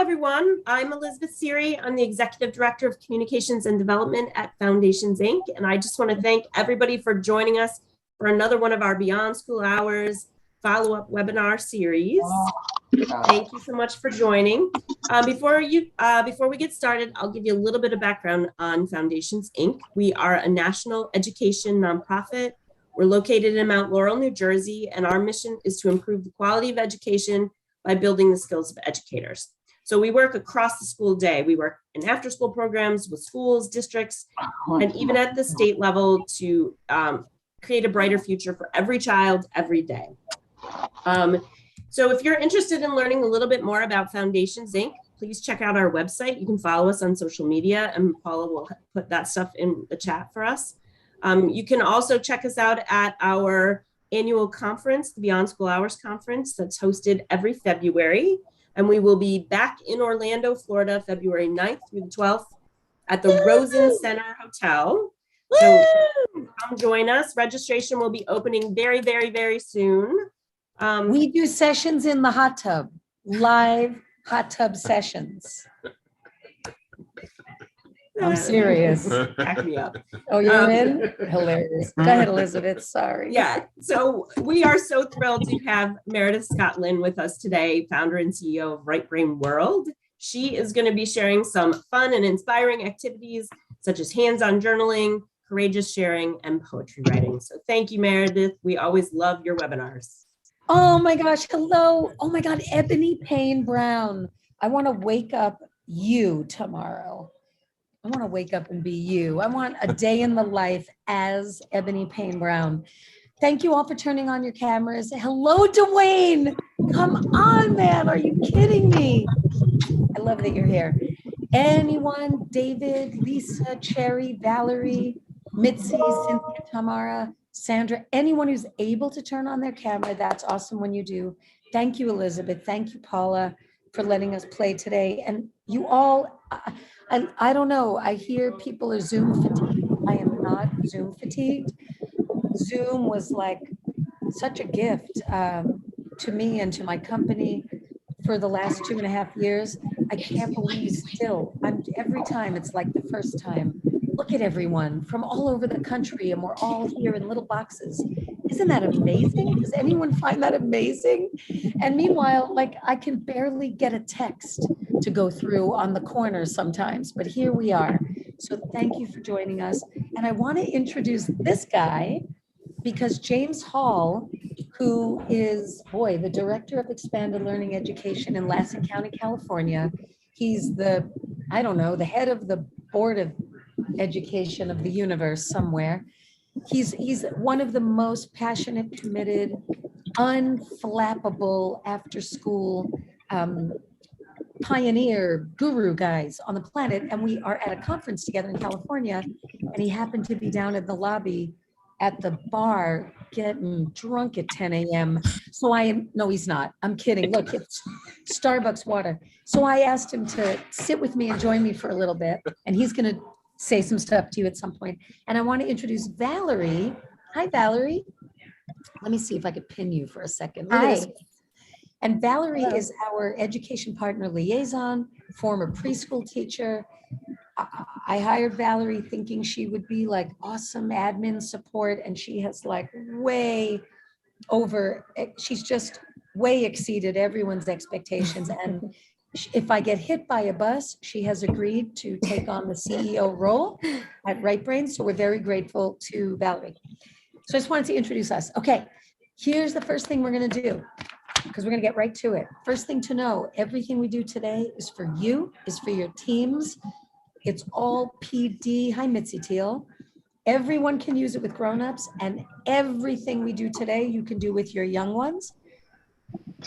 everyone. I'm Elizabeth Seary. I'm the Executive Director of Communications and Development at Foundations, Inc. And I just want to thank everybody for joining us for another one of our Beyond School Hours follow-up webinar series. Thank you so much for joining. Before we get started, I'll give you a little bit of background on Foundations, Inc. We are a national education nonprofit. We're located in Mount Laurel, New Jersey, and our mission is to improve the quality of education by building the skills of educators. So we work across the school day. We work in after-school programs with schools, districts, and even at the state level to create a brighter future for every child every day. So if you're interested in learning a little bit more about Foundations, Inc., please check out our website. You can follow us on social media, and Paula will put that stuff in the chat for us. You can also check us out at our annual conference, the Beyond School Hours Conference, that's hosted every February. And we will be back in Orlando, Florida, February 9th through the 12th at the Rosen Center Hotel. So come join us. Registration will be opening very, very, very soon. We do sessions in the hot tub, live hot tub sessions. I'm serious. Back me up. Oh, you're in? Hilarious. Go ahead, Elizabeth. Sorry. Yeah, so we are so thrilled to have Meredith Scott Lynn with us today, founder and CEO of Right Brain World. She is going to be sharing some fun and inspiring activities such as hands-on journaling, courageous sharing, and poetry writing. So thank you, Meredith. We always love your webinars. Oh my gosh, hello. Oh my God, Ebony Payne Brown. I want to wake up you tomorrow. I want to wake up and be you. I want a day in the life as Ebony Payne Brown. Thank you all for turning on your cameras. Hello, Dwayne. Come on, man. Are you kidding me? I love that you're here. Anyone, David, Lisa, Cherry, Valerie, Mitzi, Cynthia, Tamara, Sandra, anyone who's able to turn on their camera, that's awesome when you do. Thank you, Elizabeth. Thank you, Paula, for letting us play today. And you all, I don't know, I hear people are Zoom fatigued. I am not Zoom fatigued. Zoom was like such a gift to me and to my company for the last 2.5 years. I can't believe still, every time it's like the first time. Look at everyone from all over the country, and we're all here in little boxes. Isn't that amazing? Does anyone find that amazing? And meanwhile, like I can barely get a text to go through on the corner sometimes, but here we are. So thank you for joining us. And I want to introduce this guy because James Hall, who is, boy, the director of expanded learning education in Lassen County, California. He's the, I don't know, the head of the board of education of the universe somewhere. He's one of the most passionate, committed, unflappable after school pioneer guru guys on the planet. And we are at a conference together in California, and he happened to be down in the lobby at the bar getting drunk at 10 a.m. So no, he's not. I'm kidding. Look, it's Starbucks water. So I asked him to sit with me and join me for a little bit, and he's going to say some stuff to you at some point. And I want to introduce Valerie. Hi, Valerie. Let me see if I could pin you for a second. Hi. And Valerie is our education partner liaison, former preschool teacher. I hired Valerie thinking she would be like awesome admin support, and she has like she's just way exceeded everyone's expectations. And if I get hit by a bus, she has agreed to take on the CEO role at Right Brain. So we're very grateful to Valerie. So I just wanted to introduce us. Okay, here's the first thing we're going to do, because we're going to get right to it. First thing to know, everything we do today is for you, is for your teams. It's all PD. Hi, Mitzi Teal. Everyone can use it with grown-ups, and everything we do today, you can do with your young ones.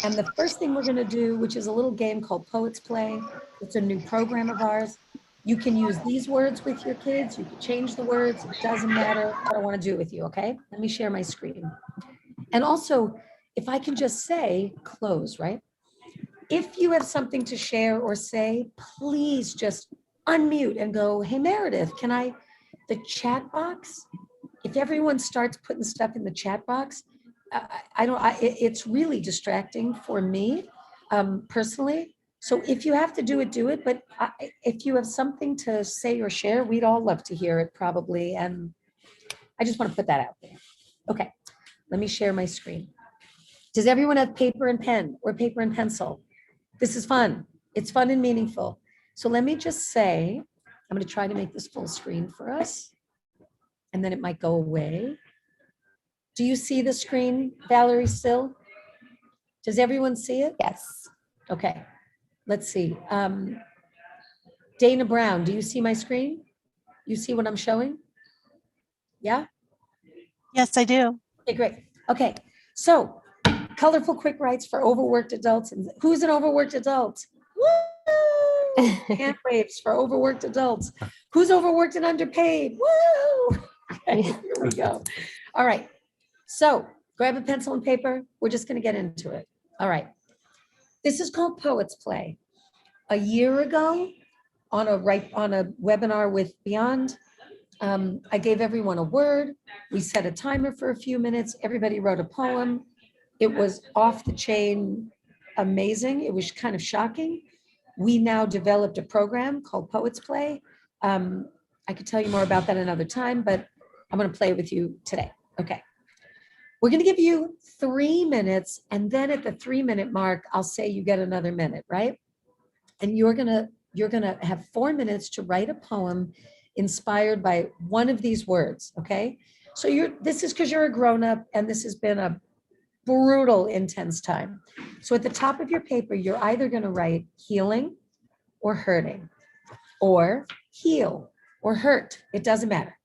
And the first thing we're going to do, which is a little game called Poets Play. It's a new program of ours. You can use these words with your kids. You can change the words. It doesn't matter. I don't want to do it with you, okay? Let me share my screen. And also, if I can just say, close, right? If you have something to share or say, please just unmute and go, hey, Meredith, the chat box, if everyone starts putting stuff in the chat box, it's really distracting for me personally. So if you have to do it, do it. But if you have something to say or share, we'd all love to hear it probably. And I just want to put that out there. Okay, let me share my screen. Does everyone have paper and pen or paper and pencil? This is fun. It's fun and meaningful. So let me just say, I'm going to try to make this full screen for us. And then it might go away. Do you see the screen, Valerie, still? Does everyone see it? Yes. Okay, let's see. Dana Brown, do you see my screen? You see what I'm showing? Yeah? Yes, I do. Okay, great. Okay, so colorful quick writes for overworked adults. And who's an overworked adult? Woo! Hand waves for overworked adults. Who's overworked and underpaid? Woo! Okay, here we go. All right, so grab a pencil and paper. We're just going to get into it. All right. This is called Poets Play. A year ago, on a webinar with Beyond, I gave everyone a word. We set a timer for a few minutes. Everybody wrote a poem. It was off the chain, amazing. It was kind of shocking. We now developed a program called Poets Play. I could tell you more about that another time, but I'm going to play with you today. Okay. We're going to give you 3 minutes, and then at the 3-minute mark, I'll say you get another minute, right? And you're going to have 4 minutes to write a poem inspired by one of these words, okay? So this is because you're a grown-up, and this has been a brutal, intense time. So at the top of your paper, you're either going to write healing or hurting, or heal or hurt. It doesn't matter.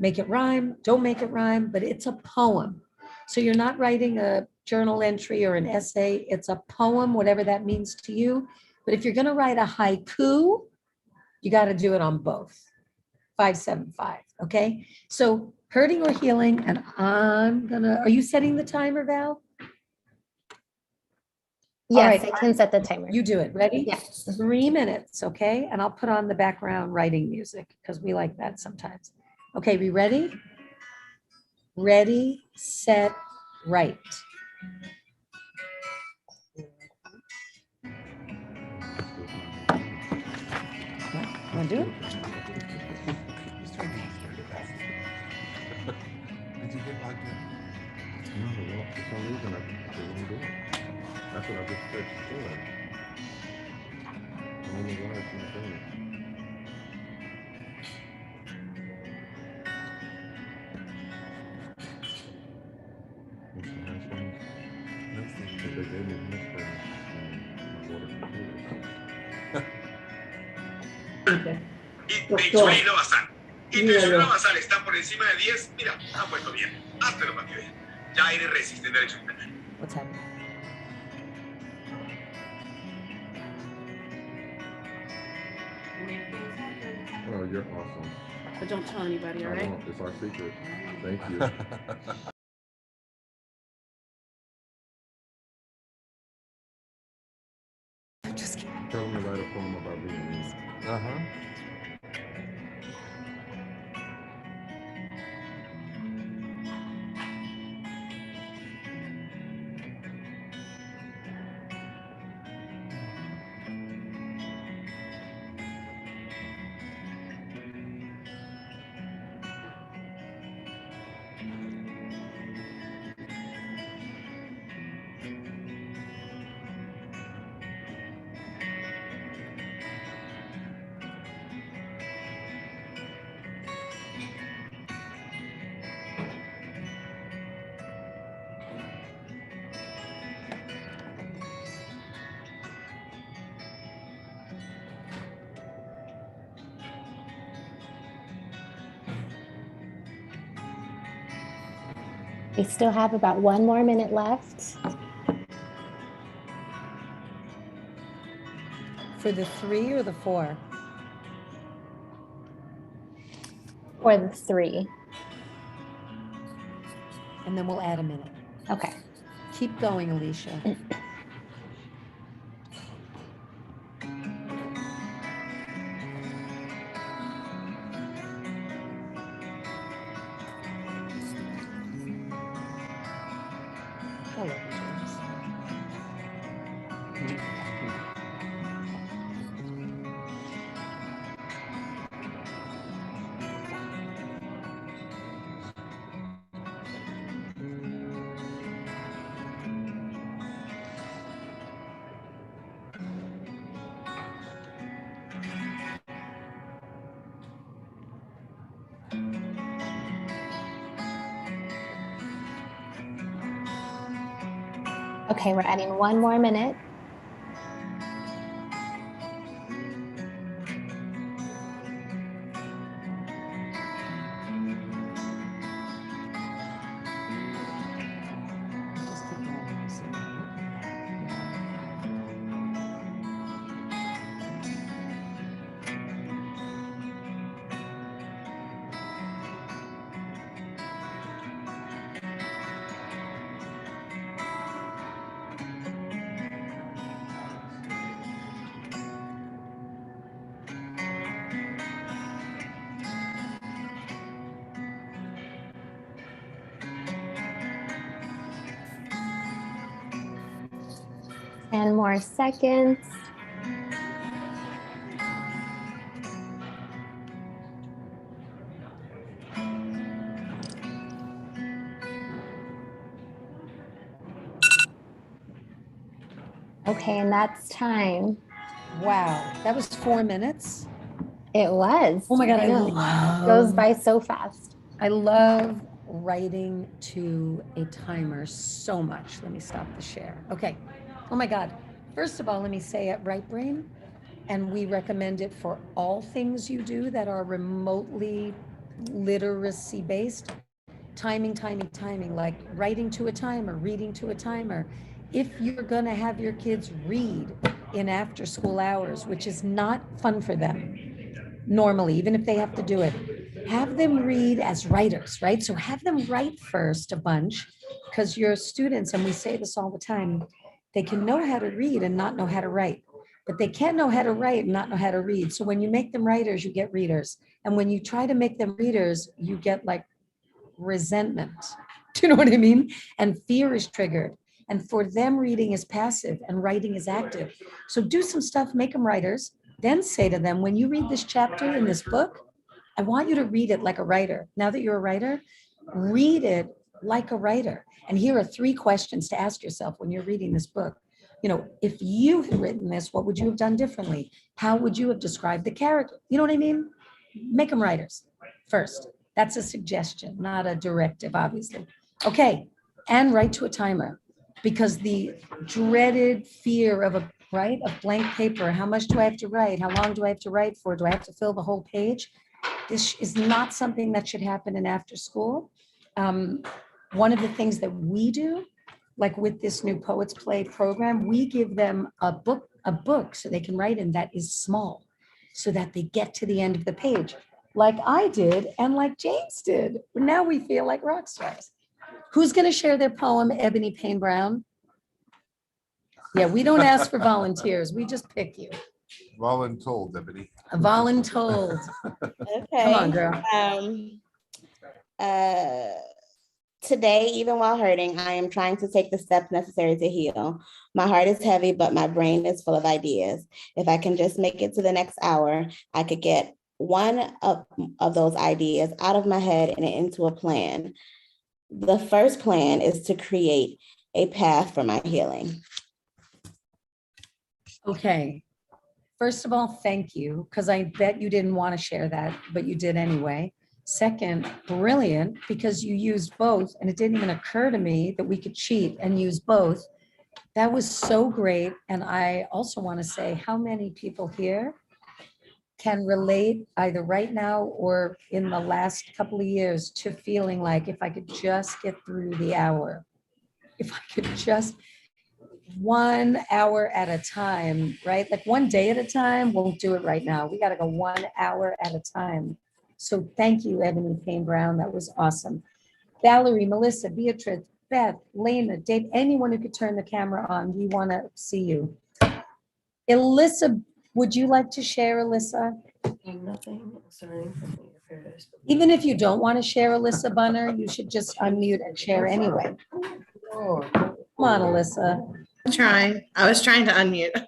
Make it rhyme, don't make it rhyme, but it's a poem. So you're not writing a journal entry or an essay. It's a poem, whatever that means to you. But if you're going to write a haiku, you got to do it on both. 575. Okay. So hurting or healing. And are you setting the timer, Val? Yes, right. I can set the timer. You do it. Ready? Yes. 3 minutes. Okay. And I'll put on the background writing music because we like that sometimes. Okay. We ready? Ready, set, write. You want to do it? Did you get like that? No, well, for some reason I didn't do it. That's what I just touched doing. I don't know why it's not doing it. What's the hash browns? Because they gave me hash browns my water computer. De insulina basal. Y tu insulina basal está por encima de 10. Mira, ha puesto bien. Háztelo para que veas. Ya eres resistente a la insulina. What's happening? Oh, you're awesome. But don't tell anybody, all I right? won't. It's our secret. Thank you. I'm just kidding. Tell them to write a poem about being me. Uh-huh. We still have about 1 more minute left. For the 3 or the 4? For the 3. And then we'll add a minute. Okay. Keep going, Alicia. I love you, James. Okay, we're adding 1 more minute. Just keep going. See. Ten more seconds. Okay, and that's time. Wow, that was 4 minutes. It was. Oh my God, I know. love. Goes by so fast. I love writing to a timer so much. Let me stop the share. Okay. Oh my God. First of all, let me say at Right Brain, and we recommend it for all things you do that are remotely literacy based. Timing, like writing to a timer, reading to a timer. If you're going to have your kids read in after school hours, which is not fun for them normally, even if they have to do it, have them read as writers, right? So have them write first a bunch, because your students, and we say this all the time, they can know how to read and not know how to write, but they can't know how to write and not know how to read. So when you make them writers, you get readers. And when you try to make them readers, you get like resentment. Do you know what I mean? And fear is triggered. And for them, reading is passive and writing is active. So do some stuff, make them writers, then say to them, when you read this chapter in this book, I want you to read it like a writer. Now that you're a writer, read it like a writer. And here are 3 questions to ask yourself when you're reading this book. You know, if you had written this, what would you have done differently? How would you have described the character? You know what I mean? Make them writers first. That's a suggestion, not a directive, obviously. Okay, and write to a timer, because the dreaded fear of a blank paper. How much do I have to write? How long do I have to write for? Do I have to fill the whole page? This is not something that should happen in after school. One of the things that we do, like with this new Poets Play program, we give them a book so they can write in that is small, so that they get to the end of the page, like I did and like James did. Now we feel like rock stars. Who's going to share their poem, Ebony Payne Brown? Yeah, we don't ask for volunteers. We just pick you. Voluntold, Ebony. Voluntold. Okay. Come on, girl. Today, even while hurting, I am trying to take the steps necessary to heal. My heart is heavy, but my brain is full of ideas. If I can just make it to the next hour, I could get one of those ideas out of my head and into a plan. The first plan is to create a path for my healing. Okay. First of all, thank you, because I bet you didn't want to share that, but you did anyway. Second, brilliant, because you used both, and it didn't even occur to me that we could cheat and use both. That was so great. And I also want to say, how many people here can relate either right now or in the last couple of years to feeling like, if I could just get through the hour, if I could just 1 hour at a time, right? Like one day at a time, won't do it right now. We got to go 1 hour at a time. So thank you, Ebony Payne Brown. That was awesome. Valerie, Melissa, Beatrice, Beth, Lena, Dave, anyone who could turn the camera on, we want to see you. Alyssa, would you like to share, Alyssa? Nothing. Sorry. Even if you don't want to share, Alyssa Bunner, you should just unmute and share anyway. Come on, Alyssa. I was trying to unmute.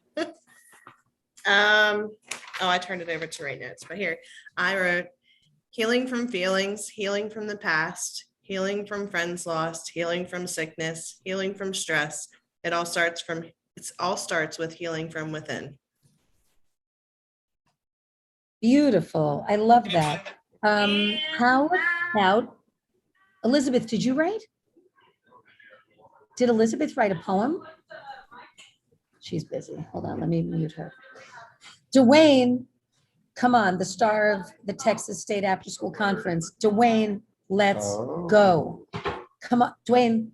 I turned it over to Right Notes, but here I wrote healing from feelings, healing from the past, healing from friends lost, healing from sickness, healing from stress. It all starts with healing from within. Beautiful. I love that. How about Elizabeth? Did you write? Did Elizabeth write a poem? She's busy. Hold on, let me mute her. Dwayne, come on, the star of the Texas State After School Conference. Dwayne, let's go. Come on, Dwayne.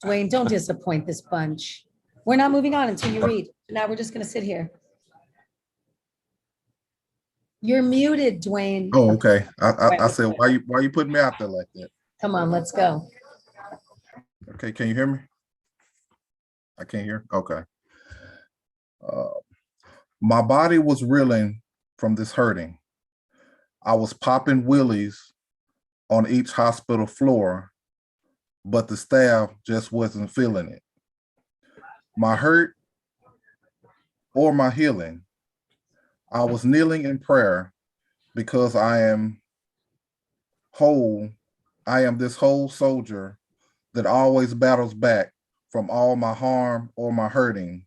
Dwayne, don't disappoint this bunch. We're not moving on until you read. Now we're just gonna sit here. You're muted, Dwayne. Oh, okay. I said, why you putting me out there like that? Come on, let's go. Okay, can you hear me? I can't hear. Okay. My body was reeling from this hurting. I was popping wheelies on each hospital floor, but the staff just wasn't feeling it. My hurt or my healing, I was kneeling in prayer because I am whole. I am this whole soldier that always battles back from all my harm or my hurting.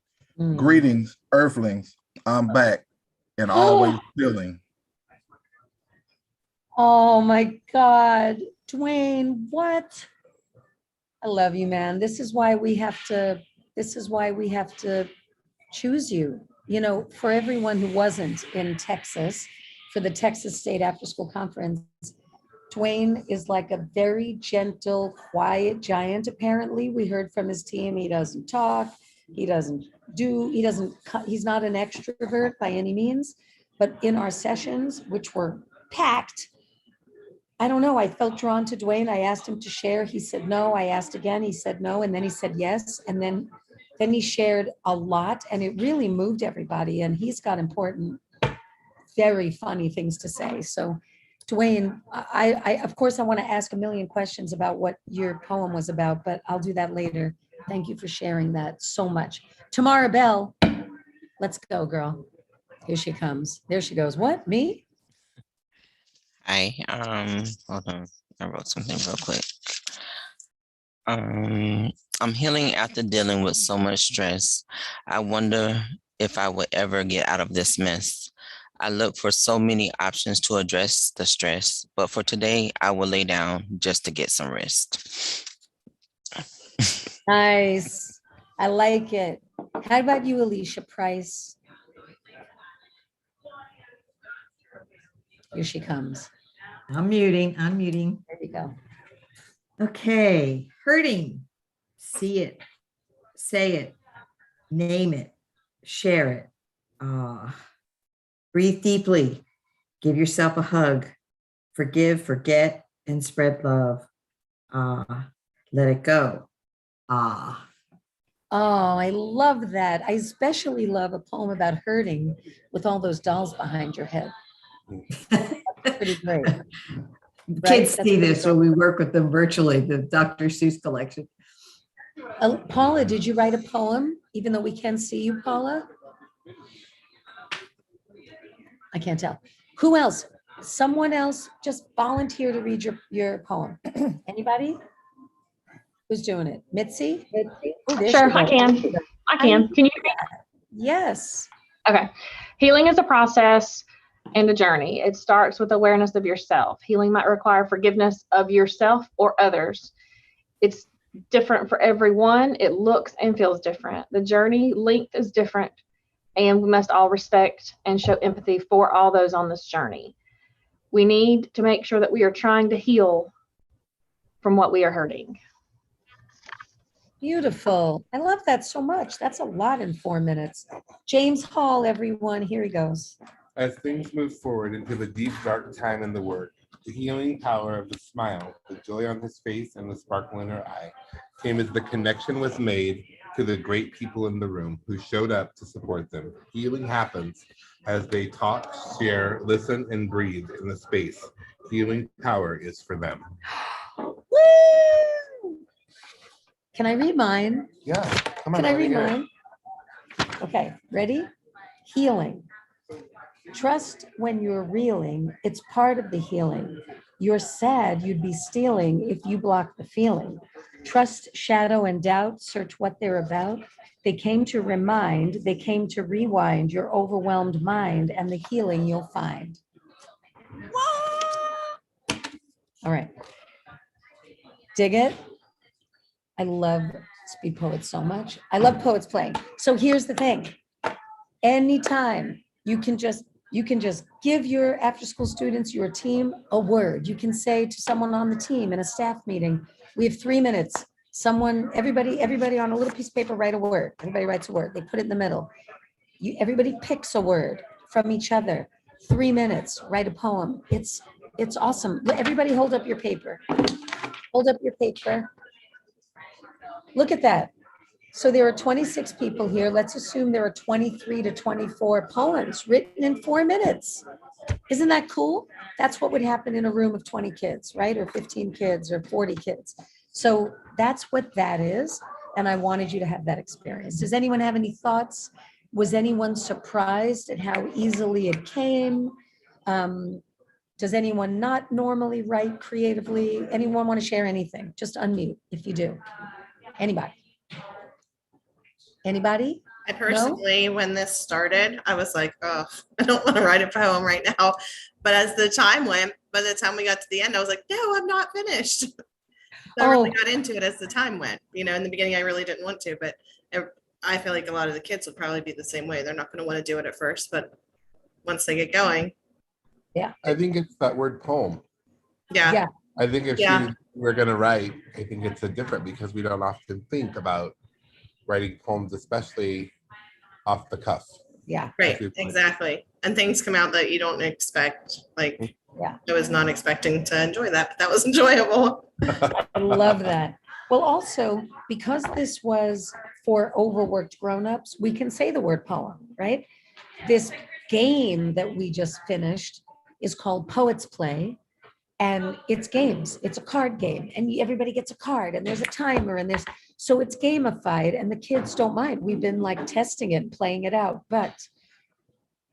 Greetings, earthlings. I'm back and always feeling. Oh my God, Dwayne, what? I love you, man. This is why we have to choose you. You know, for everyone who wasn't in Texas, for the Texas State After School Conference, Dwayne is like a very gentle, quiet giant. Apparently, we heard from his team. He doesn't talk. He's not an extrovert by any means, but in our sessions, which were packed, I don't know, I felt drawn to Dwayne. I asked him to share. He said no. I asked again. He said no. And then he said yes. And then he shared a lot, and it really moved everybody. And he's got important, very funny things to say. So Dwayne, I of course, I want to ask a million questions about what your poem was about, but I'll do that later. Thank you for sharing that so much. Tamara Bell, let's go, girl. Here she comes. There she goes. What, me? Hi, hold on. I wrote something real quick. I'm healing after dealing with so much stress. I wonder if I would ever get out of this mess. I look for so many options to address the stress, but for today, I will lay down just to get some rest. Nice. I like it. How about you, Alicia Price? Here she comes. I'm muting. There you go. Okay. Hurting. See it. Say it. Name it. Share it. Breathe deeply. Give yourself a hug. Forgive, forget, and spread love. Let it go. Oh, I love that. I especially love a poem about hurting with all those dolls behind your head. That's pretty great. Kids see this when we work with them virtually, the Dr. Seuss collection. Paula, did you write a poem, even though we can't see you, Paula? I can't tell. Who else? Someone else just volunteer to read your poem. Anybody? Who's doing it? Mitzi? Oh, sure, I can. Can you hear me? Yes. Okay. Healing is a process and a journey. It starts with awareness of yourself. Healing might require forgiveness of yourself or others. It's different for everyone. It looks and feels different. The journey length is different, and we must all respect and show empathy for all those on this journey. We need to make sure that we are trying to heal from what we are hurting. Beautiful. I love that so much. That's a lot in 4 minutes. James Hall, everyone. Here he goes. As things move forward into the deep, dark time in the work, the healing power of the smile, the joy on his face, and the sparkle in her eye came as the connection was made to the great people in the room who showed up to support them. Healing happens as they talk, share, listen, and breathe in the space. Healing power is for them. Woo! Can I read mine? Yeah. Come on, Can I read mine? Okay, ready? Healing. Trust when you're reeling, it's part of the healing. You're sad, you'd be stealing if you block the feeling. Trust, shadow, and doubt, search what they're about. They came to remind, they came to rewind your overwhelmed mind and the healing you'll find. Whoa! All right. Dig it? I love Speed Poets so much. I love Poets playing. So here's the thing. Anytime you can just give your after-school students, your team, a word. You can say to someone on the team in a staff meeting, we have 3 minutes. Everybody on a little piece of paper, write a word. Everybody writes a word. They put it in the middle. Everybody picks a word from each other. 3 minutes, write a poem. It's awesome. Everybody hold up your paper. Hold up your paper. Look at that. So there are 26 people here. Let's assume there are 23 to 24 poems written in 4 minutes. Isn't that cool? That's what would happen in a room of 20 kids, right? Or 15 kids or 40 kids. So that's what that is. And I wanted you to have that experience. Does anyone have any thoughts? Was anyone surprised at how easily it came? Does anyone not normally write creatively? Anyone want to share anything? Just unmute if you do. Anybody? Anybody? I personally, when this started, I was like, oh, I don't want to write a poem right now. But as the time went, by the time we got to the end, I was like, no, I'm not finished. I really got into it as the time went. You know, in the beginning, I really didn't want to, but I feel like a lot of the kids would probably be the same way. They're not going to want to do it at first, but once they get going. Yeah. I think it's that word poem. Yeah. I think if we're going to write, I think it's a different because we don't often think about writing poems, especially off the cuff. Yeah. Right. Exactly. And things come out that you don't expect. Like, I was not expecting to enjoy that, but that was enjoyable. I love that. Well, also, because this was for overworked grown-ups, we can say the word poem, right? This game that we just finished is called Poets Play. And it's games. It's a card game. And everybody gets a card and there's a timer and so it's gamified and the kids don't mind. We've been like testing it, playing it out. But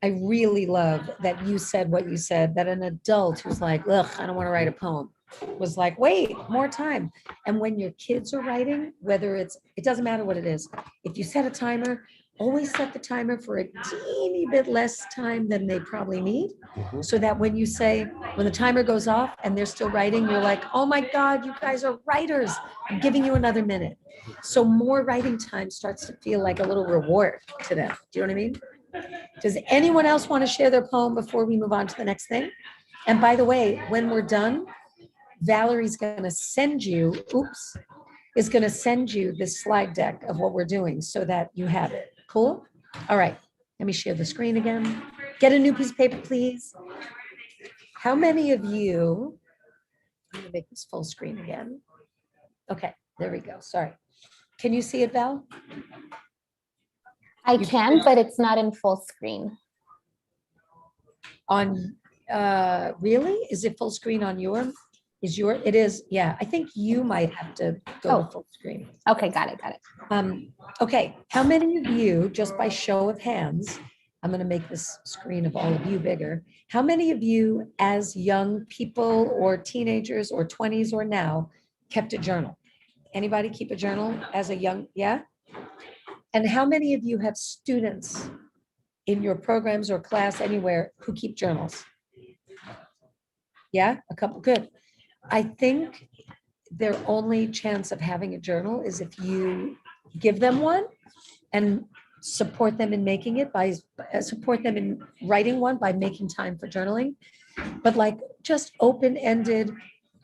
I really love that you said what you said, that an adult who's like, ugh, I don't want to write a poem, was like, wait, more time. And when your kids are writing, it doesn't matter what it is. If you set a timer, always set the timer for a teeny bit less time than they probably need. So that when the timer goes off and they're still writing, you're like, oh my God, you guys are writers. I'm giving you another minute. So more writing time starts to feel like a little reward to them. Do you know what I mean? Does anyone else want to share their poem before we move on to the next thing? And by the way, when we're done, Valerie's going to send you, this slide deck of what we're doing so that you have it. Cool? All right. Let me share the screen again. Get a new piece of paper, please. How many of you, I'm going to make this full screen again. Okay, there we go. Sorry. Can you see it, Val? I can, but it's not in full screen. On, really? Is it full screen on your? It is, yeah. I think you might have to go to full screen. Okay, got it. Okay, how many of you, just by show of hands, I'm going to make this screen of all of you bigger. How many of you as young people or teenagers or 20s or now kept a journal? Anybody keep a journal as a young, yeah? And how many of you have students in your programs or class anywhere who keep journals? Yeah, a couple, good. I think their only chance of having a journal is if you give them one and support them in making it support them in writing one by making time for journaling. But like just open-ended,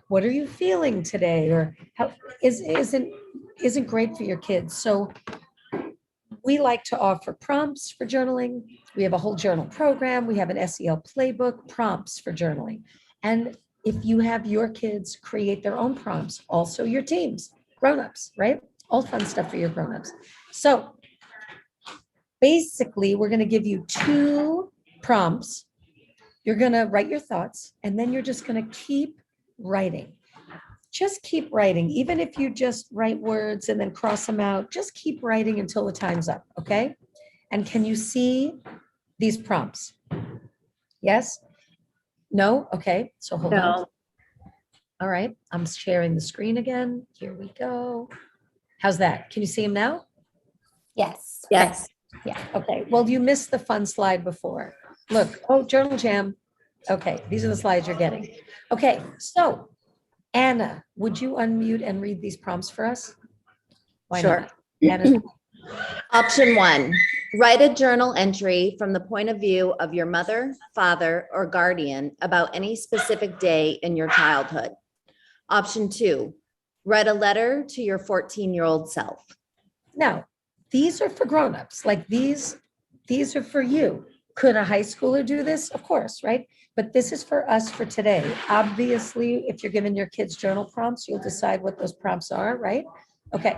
what are you feeling today? Or how isn't great for your kids. So we like to offer prompts for journaling. We have a whole journal program. We have an SEL playbook, prompts for journaling. And if you have your kids create their own prompts, also your teams, grownups, right? All fun stuff for your grownups. So basically, we're going to give you 2 prompts. You're going to write your thoughts, and then you're just going to keep writing. Just keep writing. Even if you just write words and then cross them out, just keep writing until the time's up, okay? And can you see these prompts? Yes? No? Okay, so hold on. All right, I'm sharing the screen again. Here we go. How's that? Can you see them now? Yes. Yes. Yeah, okay. Well, you missed the fun slide before. Look, Journal Jam. Okay, these are the slides you're getting. Okay, so Anna, would you unmute and read these prompts for us? Why Sure. not? Anna's Option 1, write a journal entry from the point of view of your mother, father, or guardian about any specific day in your childhood. Option 2, write a letter to your 14-year-old self. Now, these are for grown-ups. Like these are for you. Could a high schooler do this? Of course, right? But this is for us for today. Obviously, if you're giving your kids journal prompts, you'll decide what those prompts are, right? Okay,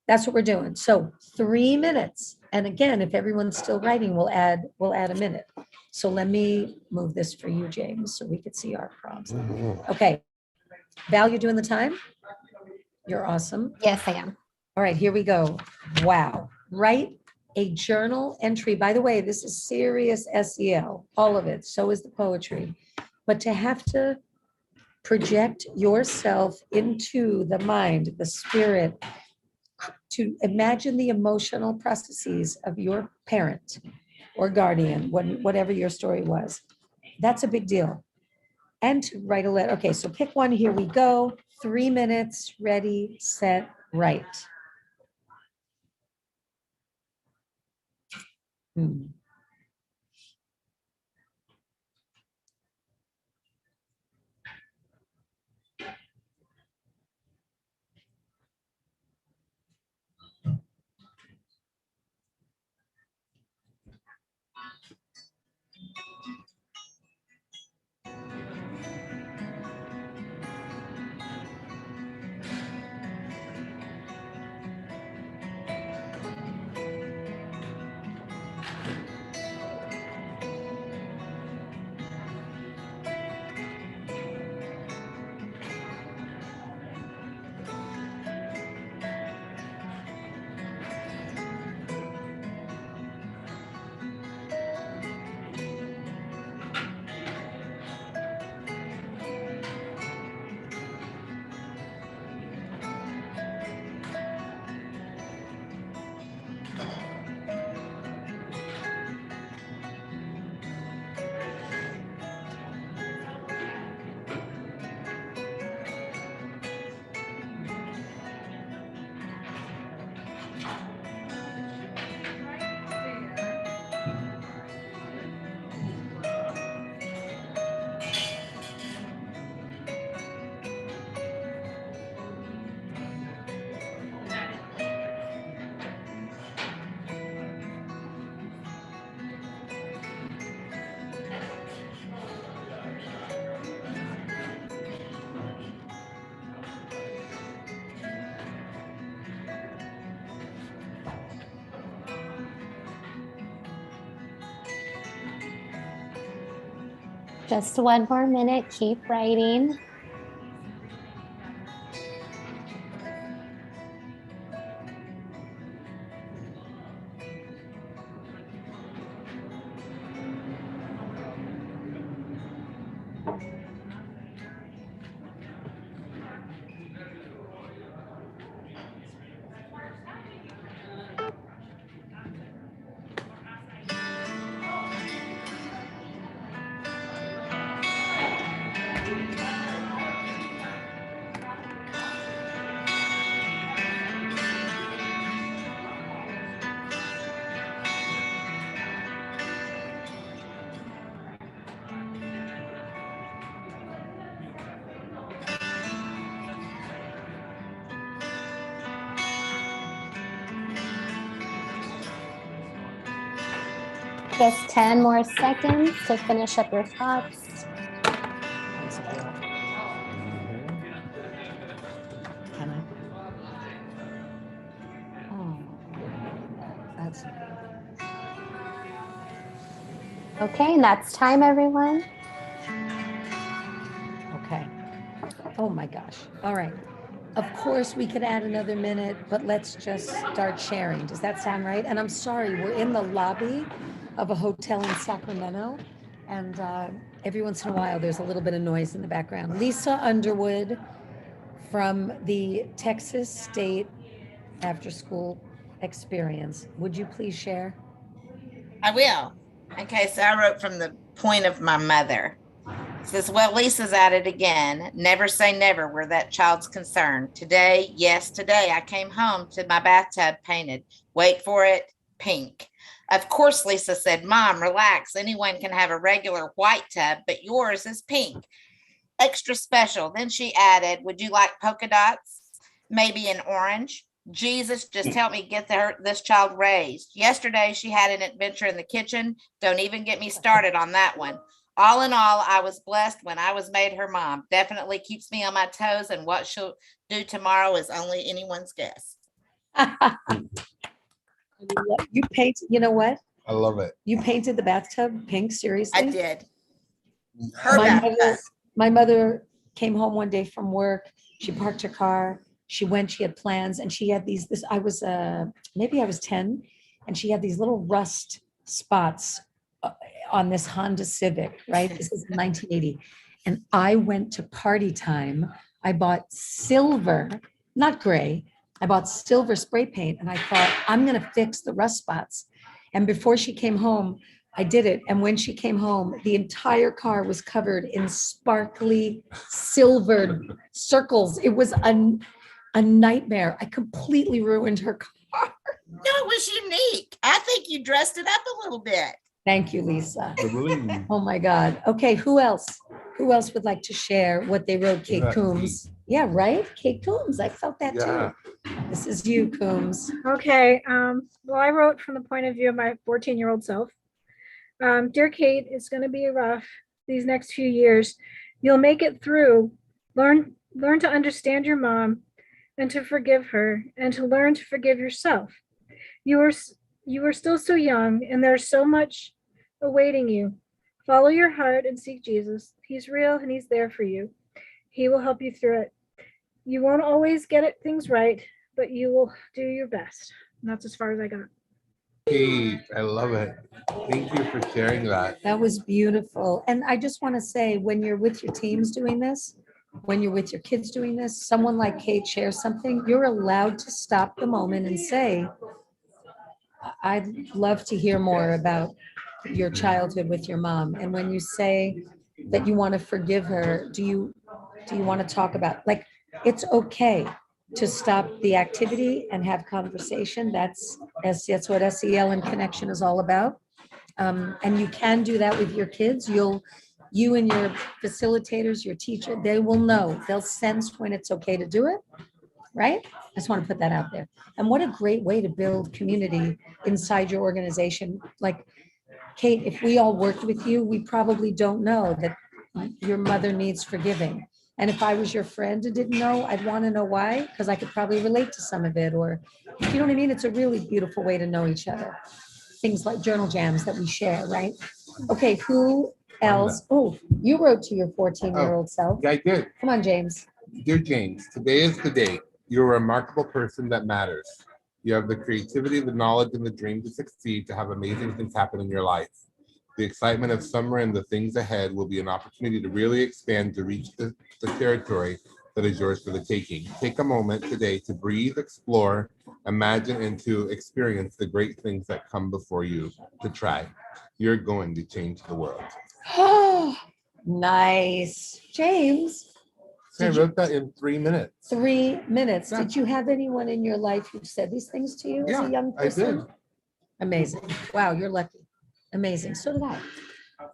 that's what we're doing. So 3 minutes. And again, if everyone's still writing, we'll add a minute. So let me move this for you, James, so we could see our prompts. Okay. Val, you doing the time? You're awesome. Yes, I am. All right, here we go. Wow. Write a journal entry. By the way, this is serious SEL, all of it. So is the poetry. But to have to project yourself into the mind, the spirit, to imagine the emotional processes of your parent or guardian, whatever your story was, that's a big deal. And to write a letter. Okay, so pick one. Here we go. 3 minutes. Ready, set, write. Just 1 more minute. Keep writing. Just 10 more seconds to finish up your thoughts. Can I? Oh, that's Okay, and that's time, everyone. okay. Oh my gosh. All right. Of course, we could add another minute, but let's just start sharing. Does that sound right? And I'm sorry, we're in the lobby of a hotel in Sacramento, and every once in a while, there's a little bit of noise in the background. Lisa Underwood from the Texas State After School Experience. Would you please share? I will. Okay, so I wrote from the point of my mother. Says, well, Lisa's at it again. Never say never where that child's concerned. Today, yes, today I came home to my bathtub painted. Wait for it, pink. Of course, Lisa said, Mom, relax. Anyone can have a regular white tub, but yours is pink. Extra special. Then she added, would you like polka dots? Maybe an orange? Jesus, just help me get this child raised. Yesterday, she had an adventure in the kitchen. Don't even get me started on that one. All in all, I was blessed when I was made her mom. Definitely keeps me on my toes, and what she'll do tomorrow is only anyone's guess. You painted, you know what? I love it. You painted the bathtub pink, seriously? I did. Her My mother came home one day from work. She parked her car. She went, she had plans, and she had maybe I was 10, and she had these little rust spots on this Honda Civic, right? This is 1980. And I went to party time. I bought silver, not gray. I bought silver spray paint, and I thought, I'm going to fix the rust spots. And before she came home, I did it. And when she came home, the entire car was covered in sparkly silver circles. It was a nightmare. I completely ruined her car. No, it was unique. I think you dressed it up a little bit. Thank you, Lisa. Oh my God. Okay, who else? Who else would like to share what they wrote, Kate Coombs? Yeah, right? Kate Coombs. I felt that too. This is you, Coombs. Okay. Well, I wrote from the point of view of my 14-year-old self. Dear Kate, it's going to be rough these next few years. You'll make it through. Learn to understand your mom and to forgive her, and to learn to forgive yourself. You are still so young, and there's so much awaiting you. Follow your heart and seek Jesus. He's real and he's there for you. He will help you through it. You won't always get things right, but you will do your best. And that's as far as I got. Kate, I love it. Thank you for sharing that. That was beautiful. And I just want to say, when you're with your teams doing this, when you're with your kids doing this, someone like Kate shares something, you're allowed to stop the moment and say, I'd love to hear more about your childhood with your mom. And when you say that you want to forgive her, do you want to talk about, like, it's okay to stop the activity and have conversation. That's what SEL and connection is all about. And you can do that with your kids. You and your facilitators, your teacher, they will know. They'll sense when it's okay to do it, right? I just want to put that out there. And what a great way to build community inside your organization. Like, Kate, if we all worked with you, we probably don't know that your mother needs forgiving. And if I was your friend and didn't know, I'd want to know why, because I could probably relate to some of it, or, you know what I mean? It's a really beautiful way to know each other. Things like journal jams that we share, right? Okay, who else? Oh, you wrote to your 14-year-old self. Yeah, I did. Come on, James. Dear James, today is the day. You're a remarkable person that matters. You have the creativity, the knowledge, and the dream to succeed, to have amazing things happen in your life. The excitement of summer and the things ahead will be an opportunity to really expand, to reach the territory that is yours for the taking. Take a moment today to breathe, explore, imagine, and to experience the great things that come before you to try. You're going to change the world. Oh, nice. James. So I wrote that in 3 minutes. 3 minutes. Yeah. Did you have anyone in your life who said these things to you as a young person? I did. Amazing. Wow, you're lucky. Amazing. So did I.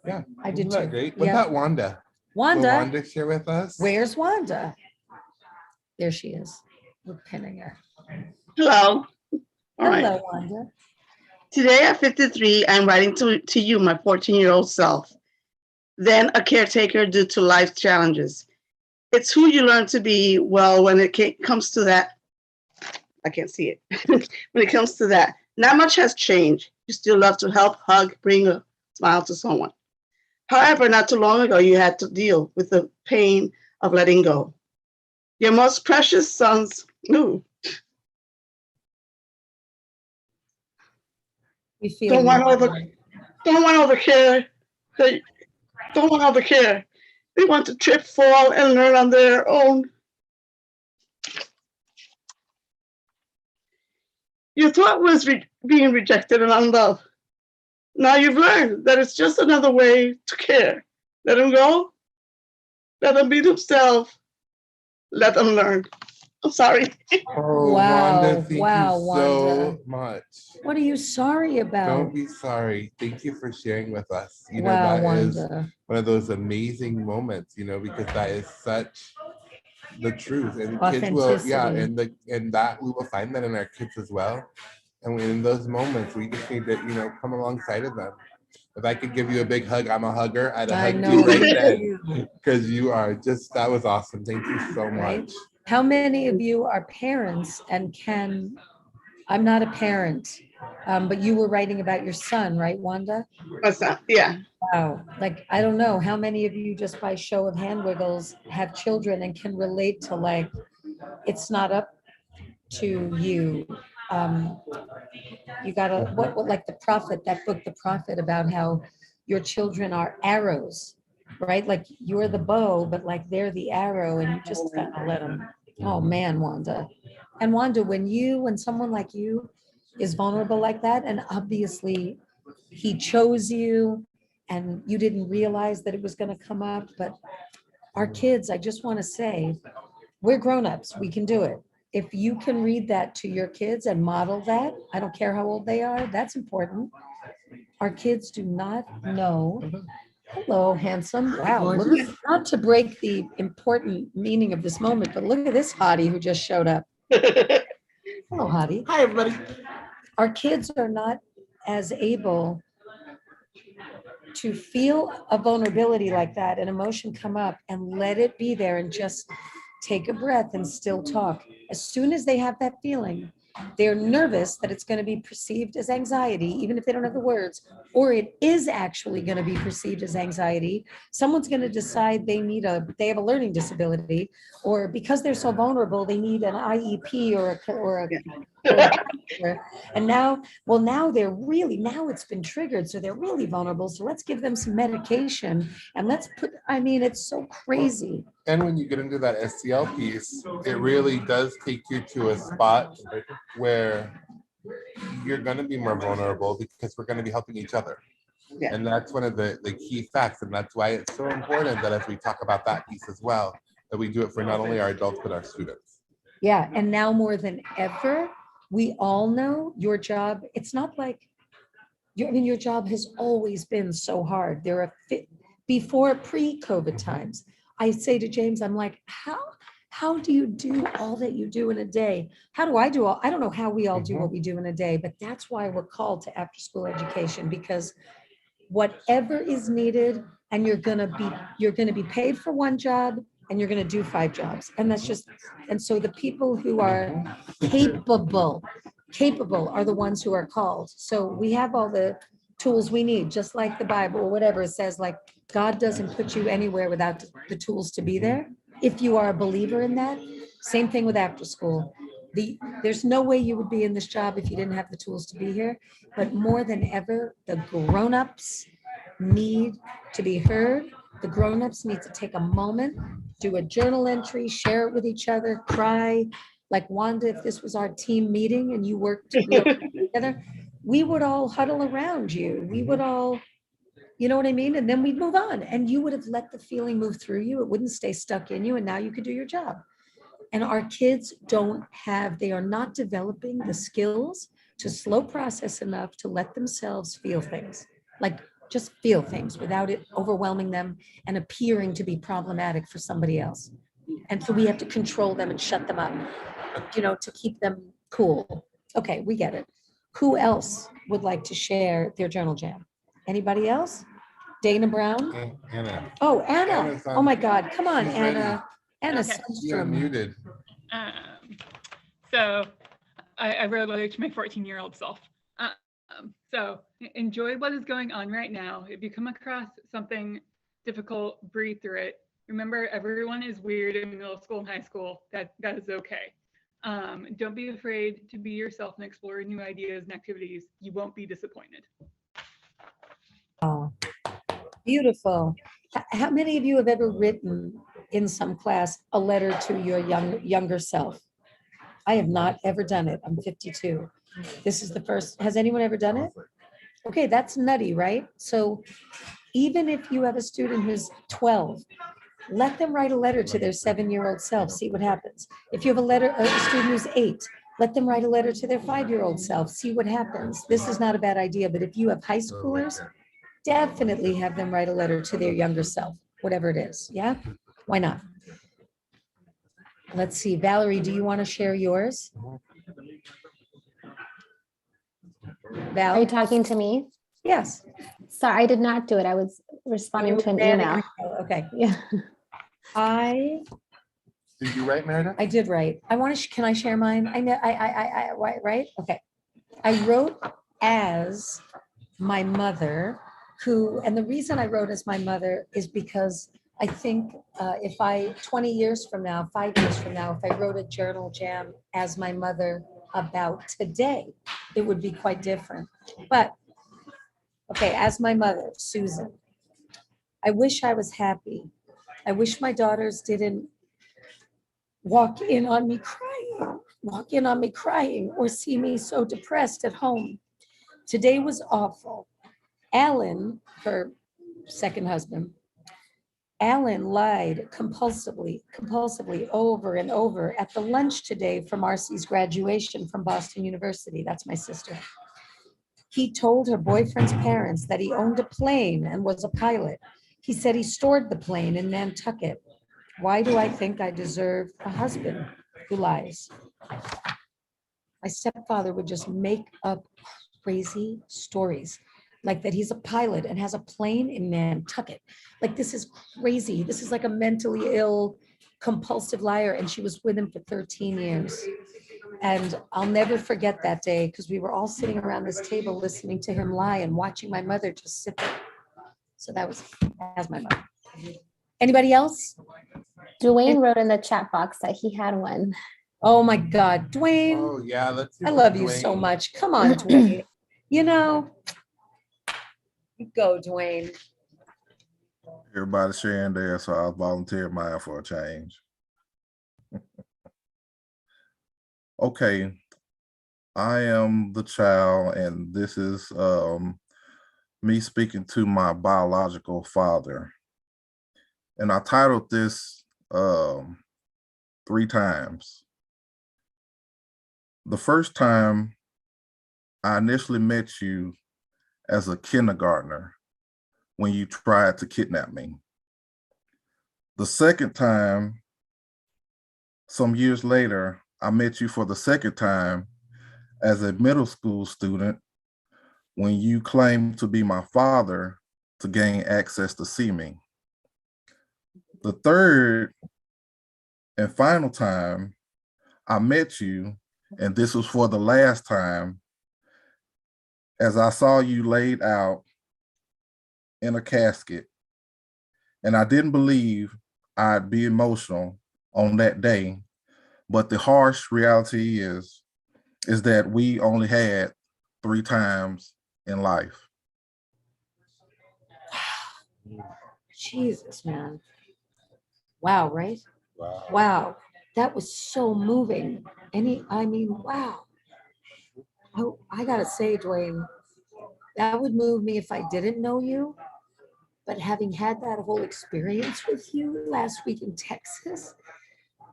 Yeah. I did Isn't that too. great? What Yeah. about Wanda? Wanda. Will Wanda share with us? Where's Wanda? There she is. We're pinning her. Hello. All right. Hello, Wanda. Today at 53, I'm writing to you, my 14-year-old self, then a caretaker due to life challenges. It's who you learn to be. Well, when it comes to that, I can't see it. When it comes to that, not much has changed. You still love to help, hug, bring a smile to someone. However, not too long ago, you had to deal with the pain of letting go. Your most precious sons, don't want all the care. They don't want all the care. They want to trip, fall, and learn on their own. You thought was being rejected and unloved. Now you've learned that it's just another way to care. Let them go Let them be themselves. Let them learn. I'm sorry. Oh, Wow, Wanda, thank wow, you so Wanda. much. What are you sorry about? Don't be sorry. Thank you for sharing with us. You know, Wow, that is Wanda. one of those amazing moments, you know, because that is such the truth. And kids will, yeah, Authenticity. and that we will find that in our kids as well. And in those moments, we just need to, you know, come alongside of them. If I could give you a big hug, I'm a hugger. I'd I hug know, you right me then too. because you are just, that was awesome. Thank you so Right? much. How many of you are parents and can, I'm not a parent, but you were writing about your son, right, Wanda? My son, yeah. Wow, like, I don't know, how many of you just by show of hand wiggles have children and can relate to like, it's not up to you. You gotta, what, like the prophet, that book, The Prophet, about how your children are arrows, right? Like you're the bow, but like they're the arrow and you just gotta let them, oh man, Wanda. And Wanda, when someone like you is vulnerable like that, and obviously he chose you and you didn't realize that it was gonna come up, but our kids, I just wanna say, we're grown-ups, we can do it. If you can read that to your kids and model that, I don't care how old they are, that's important. Our kids do not know. Hello, handsome. Wow, look, not to break the important meaning of this moment, but look at this hottie who just showed up. Hello, hottie. Hi, everybody. Our kids are not as able to feel a vulnerability like that, an emotion come up and let it be there and just take a breath and still talk. As soon as they have that feeling, they're nervous that it's going to be perceived as anxiety, even if they don't have the words, or it is actually going to be perceived as anxiety. Someone's going to decide they have a learning disability, or because they're so vulnerable, they need an IEP and now they're really, now it's been triggered, so they're really vulnerable. So let's give them some medication and it's so crazy. And when you get into that SCL piece, it really does take you to a spot where you're going to be more vulnerable because we're going to be helping each other. Yeah. And that's one of the key facts. And that's why it's so important that as we talk about that piece as well, that we do it for not only our adults, but our students. Yeah, and now more than ever, we all know your job, it's not like, your job has always been so hard. Before pre-COVID times, I say to James, I'm like, how do you do all that you do in a day? How do I do I don't know how we all do what we do in a day, but that's why we're called to after-school education, because whatever is needed, and you're gonna be paid for one job and you're gonna do 5 jobs. And that's just, and so the people who are capable are the ones who are called. So we have all the tools we need, just like the Bible or whatever it says, like God doesn't put you anywhere without the tools to be there. If you are a believer in that, same thing with after school. There's no way you would be in this job if you didn't have the tools to be here. But more than ever, the grown-ups need to be heard. The grown-ups need to take a moment, do a journal entry, share it with each other, cry. Like Wanda, if this was our team meeting and you worked together, we would all huddle around you. We would all, you know what I mean? And then we'd move on and you would have let the feeling move through you. It wouldn't stay stuck in you. And now you could do your job. And our kids they are not developing the skills to slow process enough to let themselves feel things, like just feel things without it overwhelming them and appearing to be problematic for somebody else. And so we have to control them and shut them up, to keep them cool. Okay, we get it. Who else would like to share their journal jam? Anybody else? Dana Brown? Anna. Oh, Anna. Anna's on. Oh my God. Come on, She's Anna. Anna Okay. You're Sundstrom. muted. So I wrote a letter to my 14-year-old self. So enjoy what is going on right now. If you come across something difficult, breathe through it. Remember, everyone is weird in middle school and high school. That is okay. Don't be afraid to be yourself and explore new ideas and activities. You won't be disappointed. Oh, beautiful. How many of you have ever written in some class a letter to your younger self? I have not ever done it. I'm 52. This is the first. Has anyone ever done it? Okay, that's nutty, right? So even if you have a student who's 12, Let them write a letter to their 7-year-old self, see what happens. If you have a student who's 8, let them write a letter to their 5-year-old self, see what happens. This is not a bad idea, but if you have high schoolers, definitely have them write a letter to their younger self, whatever it is. Yeah, why not? Let's see, Valerie, do you want to share yours? Val? Are you talking to me? Yes. Sorry, I did not do it. I was responding to an email. Okay. Yeah. Did you write, Meredith? I did write. I want to, can I share mine? Right? Okay. I wrote as my mother, who, and the reason I wrote as my mother is because I think if I, 20 years from now, 5 years from now, if I wrote a journal jam as my mother about today, it would be quite different. But, okay, as my mother, Susan, I wish I was happy. I wish my daughters didn't walk in on me crying, or see me so depressed at home. Today was awful. Alan, her second husband, Alan lied compulsively over and over at the lunch today for Marcy's graduation from Boston University. That's my sister. He told her boyfriend's parents that he owned a plane and was a pilot. He said he stored the plane in Nantucket. Why do I think I deserve a husband who lies? My stepfather would just make up crazy stories, like that he's a pilot and has a plane in Nantucket. Like, this is crazy. This is like a mentally ill, compulsive liar. And she was with him for 13 years. And I'll never forget that day, because we were all sitting around this table listening to him lie and watching my mother just sit there. So that's my mother. Anybody else? Dwayne wrote in the chat box that he had one. Oh my God, Dwayne. Oh yeah, let's see. I love you so much. Come on, Dwayne. You know, go, Dwayne. Everybody's sharing there, so I'll volunteer mine for a change. Okay, I am the child, and this is me speaking to my biological father. And I titled this 3 times. The first time I initially met you as a kindergartner when you tried to kidnap me. The second time, some years later, I met you for the second time as a middle school student when you claimed to be my father to gain access to see me. The third and final time I met you, and this was for the last time, as I saw you laid out in a casket, and I didn't believe I'd be emotional on that day, but the harsh reality is that we only had 3 times in life. Jesus, man. Wow, right? Wow. Wow. That was so moving. I mean, wow. Oh, I gotta say, Dwayne, that would move me if I didn't know you. But having had that whole experience with you last week in Texas,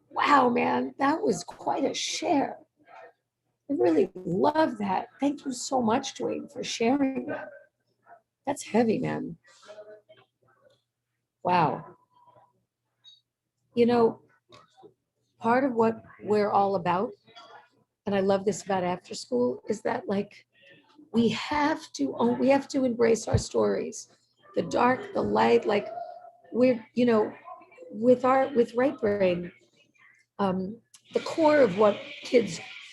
wow, man, that was quite a share. I really love that. Thank you so much, Dwayne, for sharing that. That's heavy, man. Wow. You know, part of what we're all about, and I love this about after school, is that like we have to embrace our stories, the dark, the light. Like we're, you know, with Right Brain, the core of what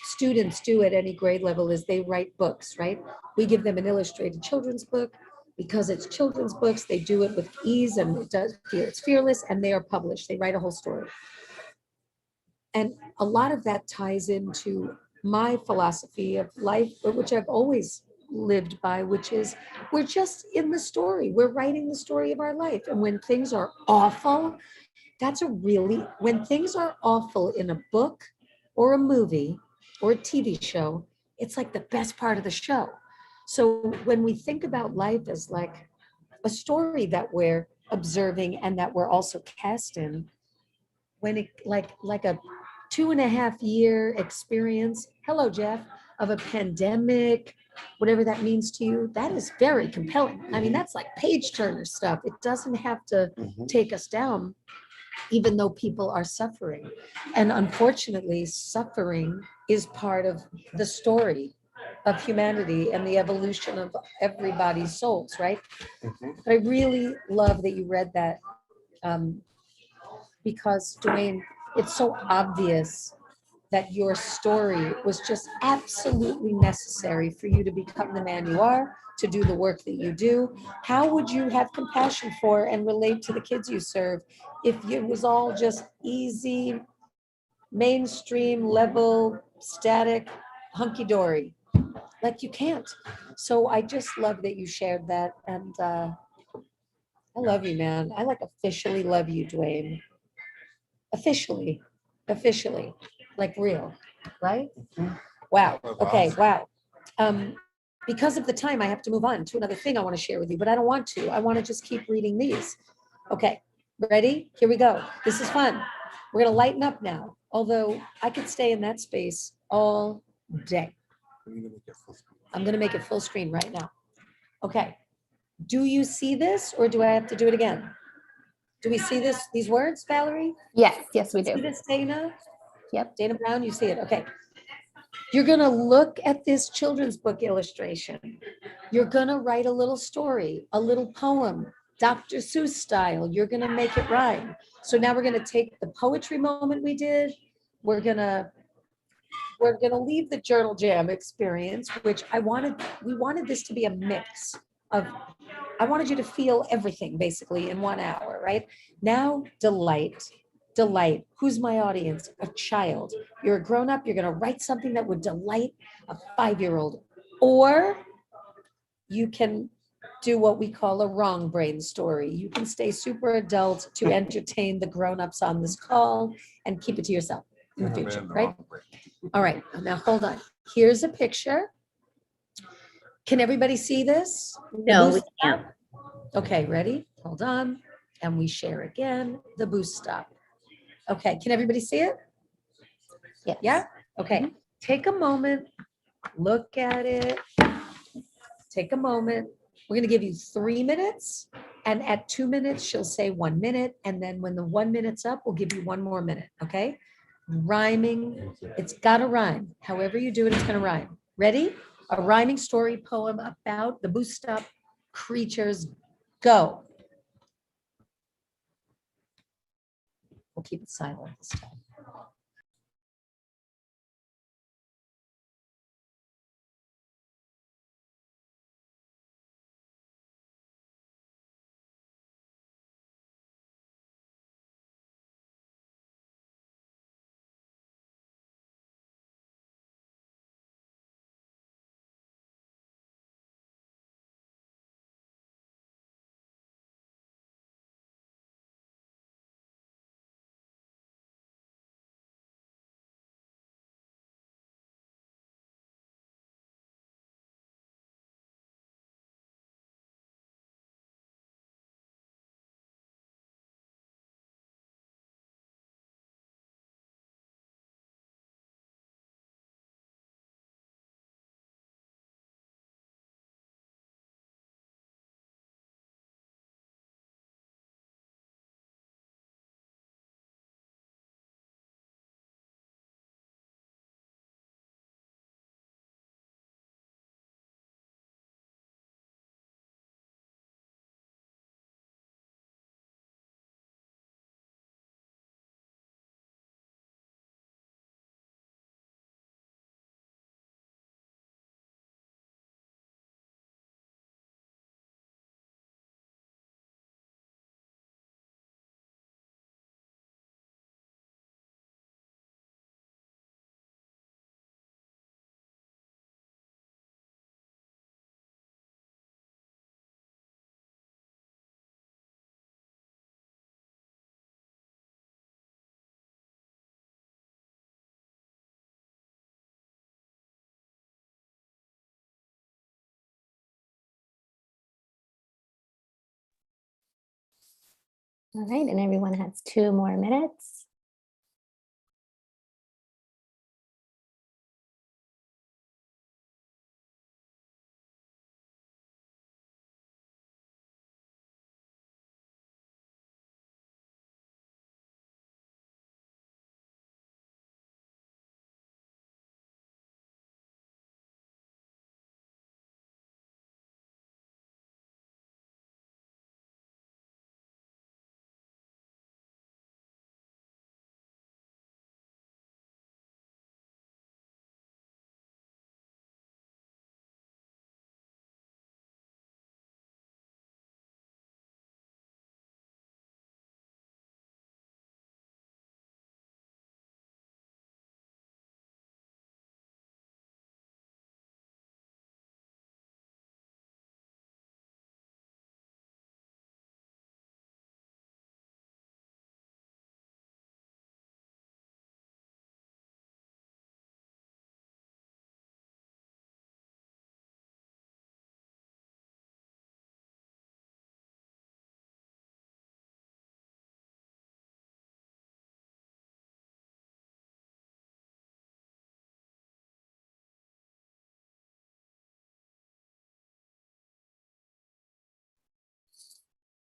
students do at any grade level is they write books, right? We give them an illustrated children's book. Because it's children's books, they do it with ease, and it's fearless, and they are published. They write a whole story. And a lot of that ties into my philosophy of life, which I've always lived by, which is we're just in the story. We're writing the story of our life. And when things are awful, when things are awful in a book or a movie or a TV show, it's like the best part of the show. So when we think about life as like a story that we're observing and that we're also cast in, when it like a 2.5 year experience, hello, Jeff, of a pandemic, whatever that means to you, that is very compelling. I mean, that's like page turner stuff. It doesn't have to take us down, even though people are suffering. And unfortunately, suffering is part of the story of humanity and the evolution of everybody's souls, right? But I really love that you read that, because Dwayne, it's so obvious that your story was just absolutely necessary for you to become the man you are, to do the work that you do. How would you have compassion for and relate to the kids you serve if it was all just easy, mainstream level, static, hunky-dory? Like, you can't. So I just love that you shared that. And I love you, man. I like officially love you, Dwayne. Officially, like real, right? Wow. Okay. Wow. Because of the time, I have to move on to another thing I want to share with you, but I don't want to. I want to just keep reading these. Okay. Ready? Here we go. This is fun. We're going to lighten up now. Although I could stay in that space all day. I'm going to make it full screen right now. Okay. Do you see this, or do I have to do it again? Do we see this, these words, Valerie? Yes, yes, we See do. this, Dana? Yep. Dana Brown, you see it. Okay. You're going to look at this children's book illustration. You're going to write a little story, a little poem, Dr. Seuss style. You're going to make it rhyme. So now we're going to take the poetry moment we did. We're going to leave the journal jam experience, which we wanted this to be a mix of, I wanted you to feel everything basically in 1 hour, right? Now, delight. Who's my audience? A child. You're a grown-up, you're going to write something that would delight a 5-year-old. Or you can do what we call a wrong brain story. You can stay super adult to entertain the grown-ups on this call and keep it to yourself in the future, right? All right, now hold on. Here's a picture. Can everybody see this? No, we can't. Okay, ready? Hold on. And we share again the boost stop. Okay, can everybody see it? Yes. Yeah? Okay, take a moment, look at it. Take a moment. We're gonna give you 3 minutes, and at 2 minutes, she'll say 1 minute, and then when the 1 minute's up, we'll give you 1 more minute, okay? Rhyming, it's gotta rhyme. However you do it, it's gonna rhyme. Ready? A rhyming story poem about the boost stop creatures. Go. We'll keep it silent this time. All right, and everyone has 2 more minutes.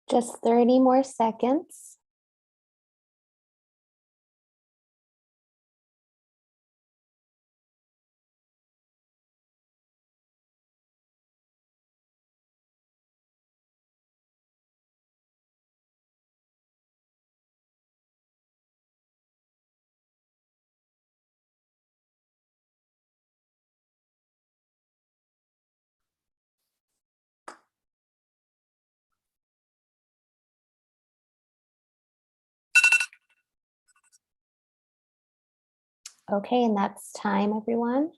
Just 30 more seconds. Okay, and that's time, everyone.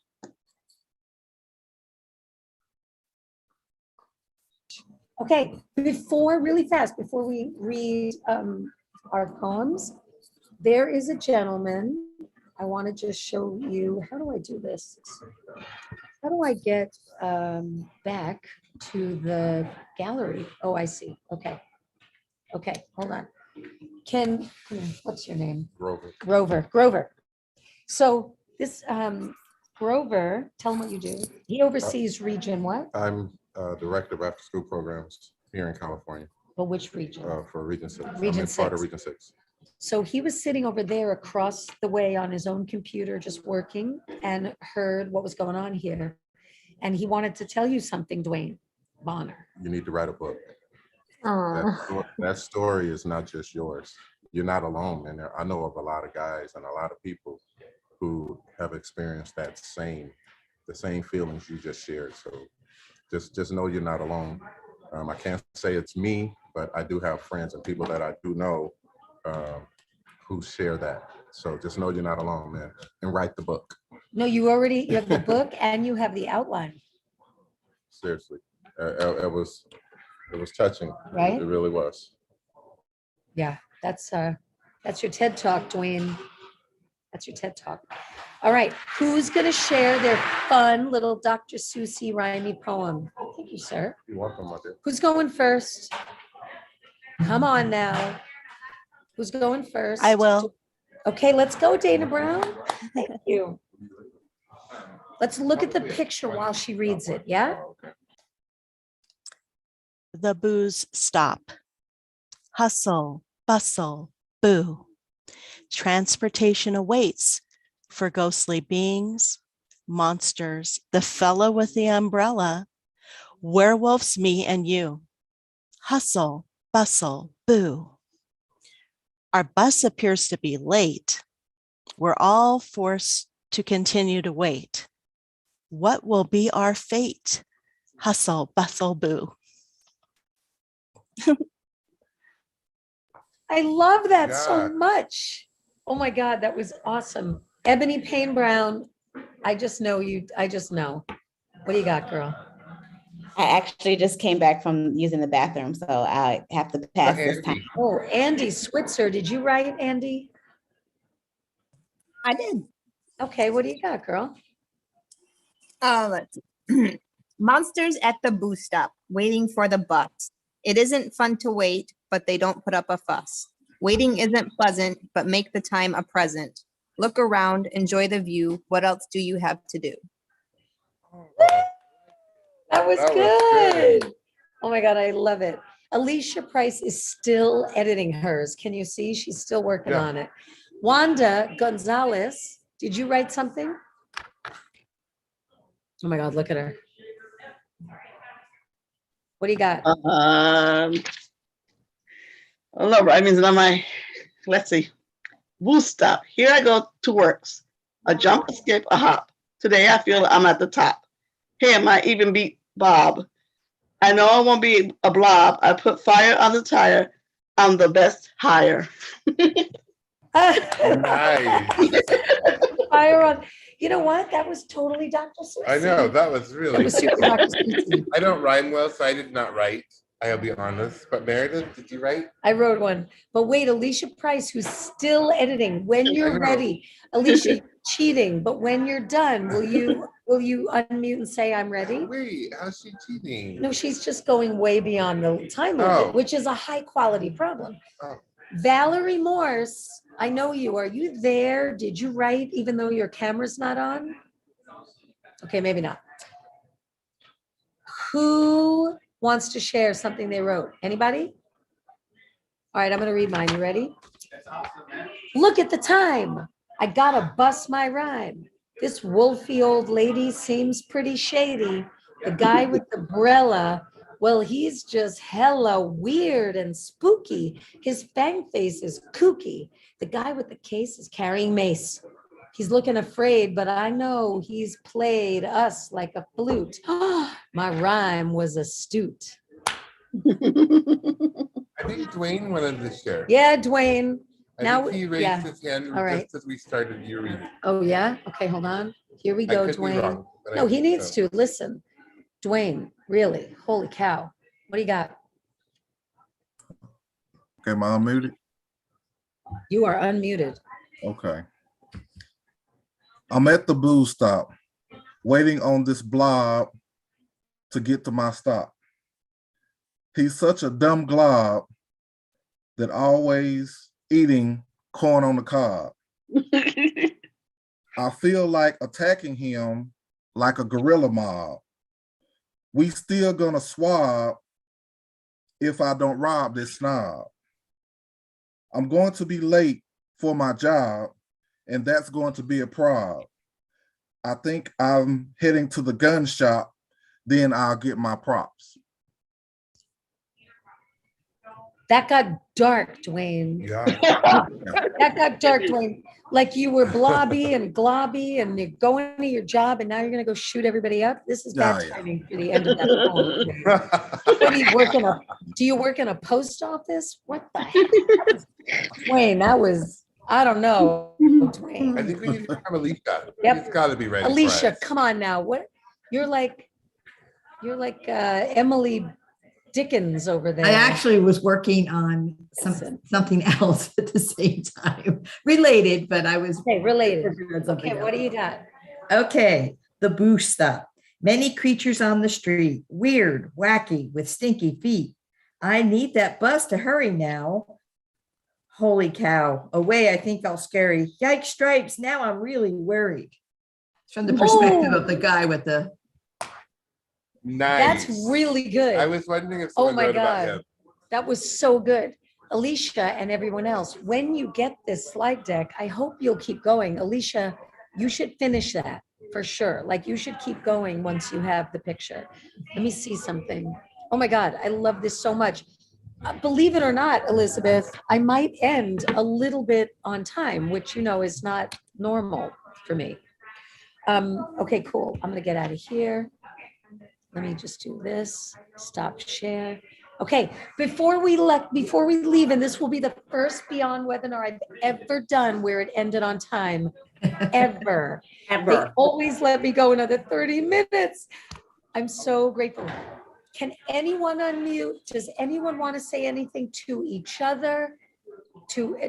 Okay, really fast, before we read our poems, there is a gentleman. I want to just show you, how do I do this? How do I get back to the gallery? Oh, I see. Okay. Okay, hold on. What's your name? Grover. Grover. So this Grover, tell him what you do. He oversees region what? I'm director of after school programs here in California. But which region? For Region 6. Region I'm in part of 6. Region 6. So he was sitting over there across the way on his own computer, just working, and heard what was going on here. And he wanted to tell you something, Dwayne Bonner. You need to write a book. Aw. That story is not just yours. You're not alone. And I know of a lot of guys and a lot of people who have experienced the same feelings you just shared. So just know you're not alone. I can't say it's me, but I do have friends and people that I do know who share that. So just know you're not alone, man, and write the book. No, you have the book and you have the outline. Seriously, it was touching. Right? It really was. Yeah, that's your TED Talk, Dwayne. That's your TED Talk. All right, who's going to share their fun little Dr. Seussy rhymey poem? Thank you, sir. You're welcome, my dear. Who's going first? Come on now. Who's going first? I will. Okay, let's go, Dana Brown. Thank you. Let's look at the picture while she reads it, yeah? The booze stop. Hustle, bustle, boo. Transportation awaits for ghostly beings, monsters, the fellow with the umbrella, werewolves, me and you. Hustle, bustle, boo. Our bus appears to be late. We're all forced to continue to wait. What will be our fate? Hustle, bustle, boo. I love that so much. Oh my God, that was awesome. Ebony Payne Brown, I just know you. I just know. What do you got, girl? I actually just came back from using the bathroom, so I have to pass this time. Oh, Andy Switzer, did you write, Andy? I did. Okay, what do you got, girl? Let's see. Monsters at the bus stop, waiting for the bus. It isn't fun to wait, but they don't put up a fuss. Waiting isn't pleasant, but make the time a present. Look around, enjoy the view. What else do you have to do? That was good. Oh my God, I love it. Alicia Price is still editing hers. Can you see? She's still working on it. Wanda Gonzalez, did you write something? Oh my God, look at her. What do you got? I love I mean, on my, let's see. Boost stop. Here I go to works. A jump, a skip, a hop. Today I feel I'm at the top. Hey, I might even beat Bob. I know I won't be a blob. I put fire on the tire. I'm the best hire. Nice. Fire on. You know what? That was totally Dr. Susie. I know, that was really. That was super Dr. Susie. I don't rhyme well, so I did not write. I'll be honest. But Meredith, did you write? I wrote one. But wait, Alicia Price, who's still editing. When you're ready, Alicia, you're cheating. But when you're done, will you unmute and say I'm ready? Wait, how's she cheating? No, she's just going way beyond the time limit, which is a high quality problem. Valerie Morse, I know you. Are you there? Did you write even though your camera's not on? Okay, maybe not. Who wants to share something they wrote? Anybody? All right, I'm going to read mine. You ready? Look at the time. I gotta bust my rhyme. This wolfy old lady seems pretty shady. The guy with the umbrella, well, he's just hella weird and spooky. His fang face is kooky. The guy with the case is carrying mace. He's looking afraid, but I know he's played us like a flute. My rhyme was astute. I think Dwayne wanted to share. Yeah, Dwayne. I Now, think he raised his hand all right. just as we started your reading. Oh, yeah? Okay, hold on. Here we go, could be Dwayne. wrong, but I No, he think needs so. to. Listen. Dwayne, really? Holy cow. What do you got? Okay, am I unmuted? You are unmuted. Okay. I'm at the booze stop, waiting on this blob to get to my stop. He's such a dumb glob that always eating corn on the cob. I feel like attacking him like a gorilla mob. We still gonna swab if I don't rob this snob. I'm going to be late for my job, and that's going to be a problem. I think I'm heading to the gun shop, then I'll get my props. That got dark, Dwayne. Yeah. That got dark, Dwayne. Like you were blobby and globby and you're going to your job and now you're going to go shoot everybody up. This is bad timing for the end of that poem. What do you work in do you work in a post office? What the heck? Dwayne, that was, I don't know. Dwayne. I think we need to have Alicia. Yep. He's got to be ready. for Alicia, us. come on now. What you're like Emily Dickens over there. I actually was working on something else at the same time, related, but I was related. Okay, what do you got? Okay, the boo stop. Many creatures on the street, weird, wacky, with stinky feet. I need that bus to hurry now. Holy cow! Away, I think all scary. Yikes! Stripes! Now I'm really worried. It's from the perspective of the guy with the. Nice. That's really good. I was wondering if Oh someone my wrote about God. him. That was so good. Alicia and everyone else, when you get this slide deck, I hope you'll keep going. Alicia, you should finish that for sure. Like you should keep going once you have the picture. Let me see something. Oh my God, I love this so much. Believe it or not, Elizabeth, I might end a little bit on time, which you know is not normal for me. Okay, cool. I'm gonna get out of here. Let me just do this, stop share. Okay, before we leave, and this will be the first Beyond webinar I've ever done where it ended on time, ever. They always let me go another 30 minutes. I'm so grateful. Can anyone unmute? Does anyone want to say anything to each other?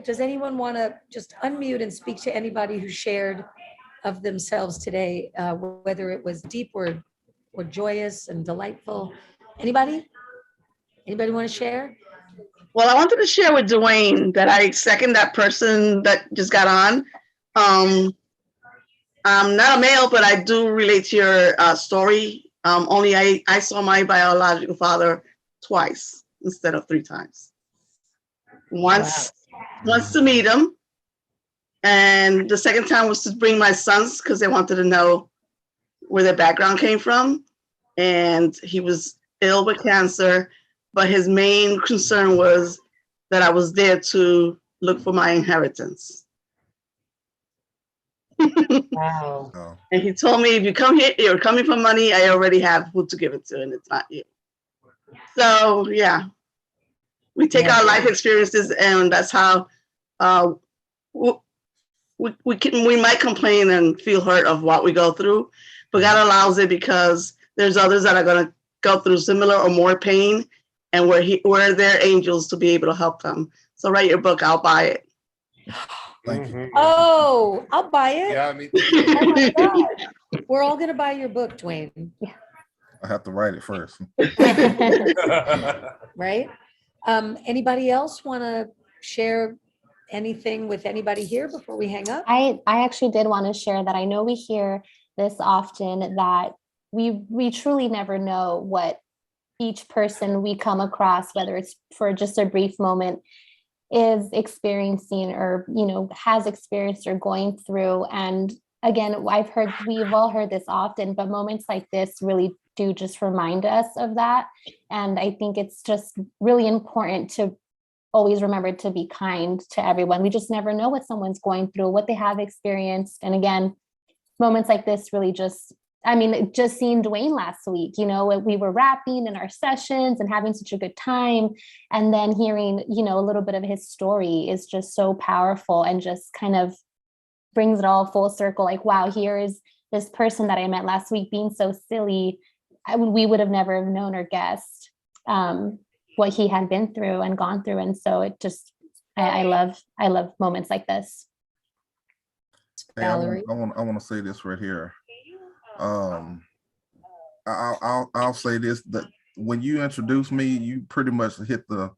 Does anyone want to just unmute and speak to anybody who shared of themselves today, whether it was deep or joyous and delightful? Anybody? Anybody want to share? Well, I wanted to share with Dwayne that I second that person that just got on. I'm not a male, but I do relate to your story. Only I saw my biological father twice instead of 3 times. Once to meet him, and the second time was to bring my sons because they wanted to know where their background came from. And he was ill with cancer, but his main concern was that I was there to look for my inheritance. Wow. And he told me, if you come here, you're coming for money, I already have who to give it to, and it's not you. So yeah, we take our life experiences, and that's how we might complain and feel hurt of what we go through, but God allows it because there's others that are going to go through similar or more pain, and we're their angels to be able to help them. So write your book, I'll buy it. Thank you. Oh, I'll buy it. Yeah, me Oh my God. We're all gonna buy your book, Dwayne. I have to write it first. Right? Anybody else want to share anything with anybody here before we hang up? I actually did want to share that I know we hear this often, that we truly never know what each person we come across, whether it's for just a brief moment, is experiencing, or has experienced or going through. And again, we've all heard this often, but moments like this really do just remind us of that. And I think it's just really important to always remember to be kind to everyone. We just never know what someone's going through, what they have experienced. And again, moments like this really just seeing Dwayne last week, we were rapping in our sessions and having such a good time. And then hearing, a little bit of his story is just so powerful and just kind of brings it all full circle. Like, wow, here is this person that I met last week being so silly. We would have never known or guessed what he had been through and gone through. And so it just, I love moments like this. Hey, I want to say this right here. I'll say this, that when you introduced me, you pretty much hit the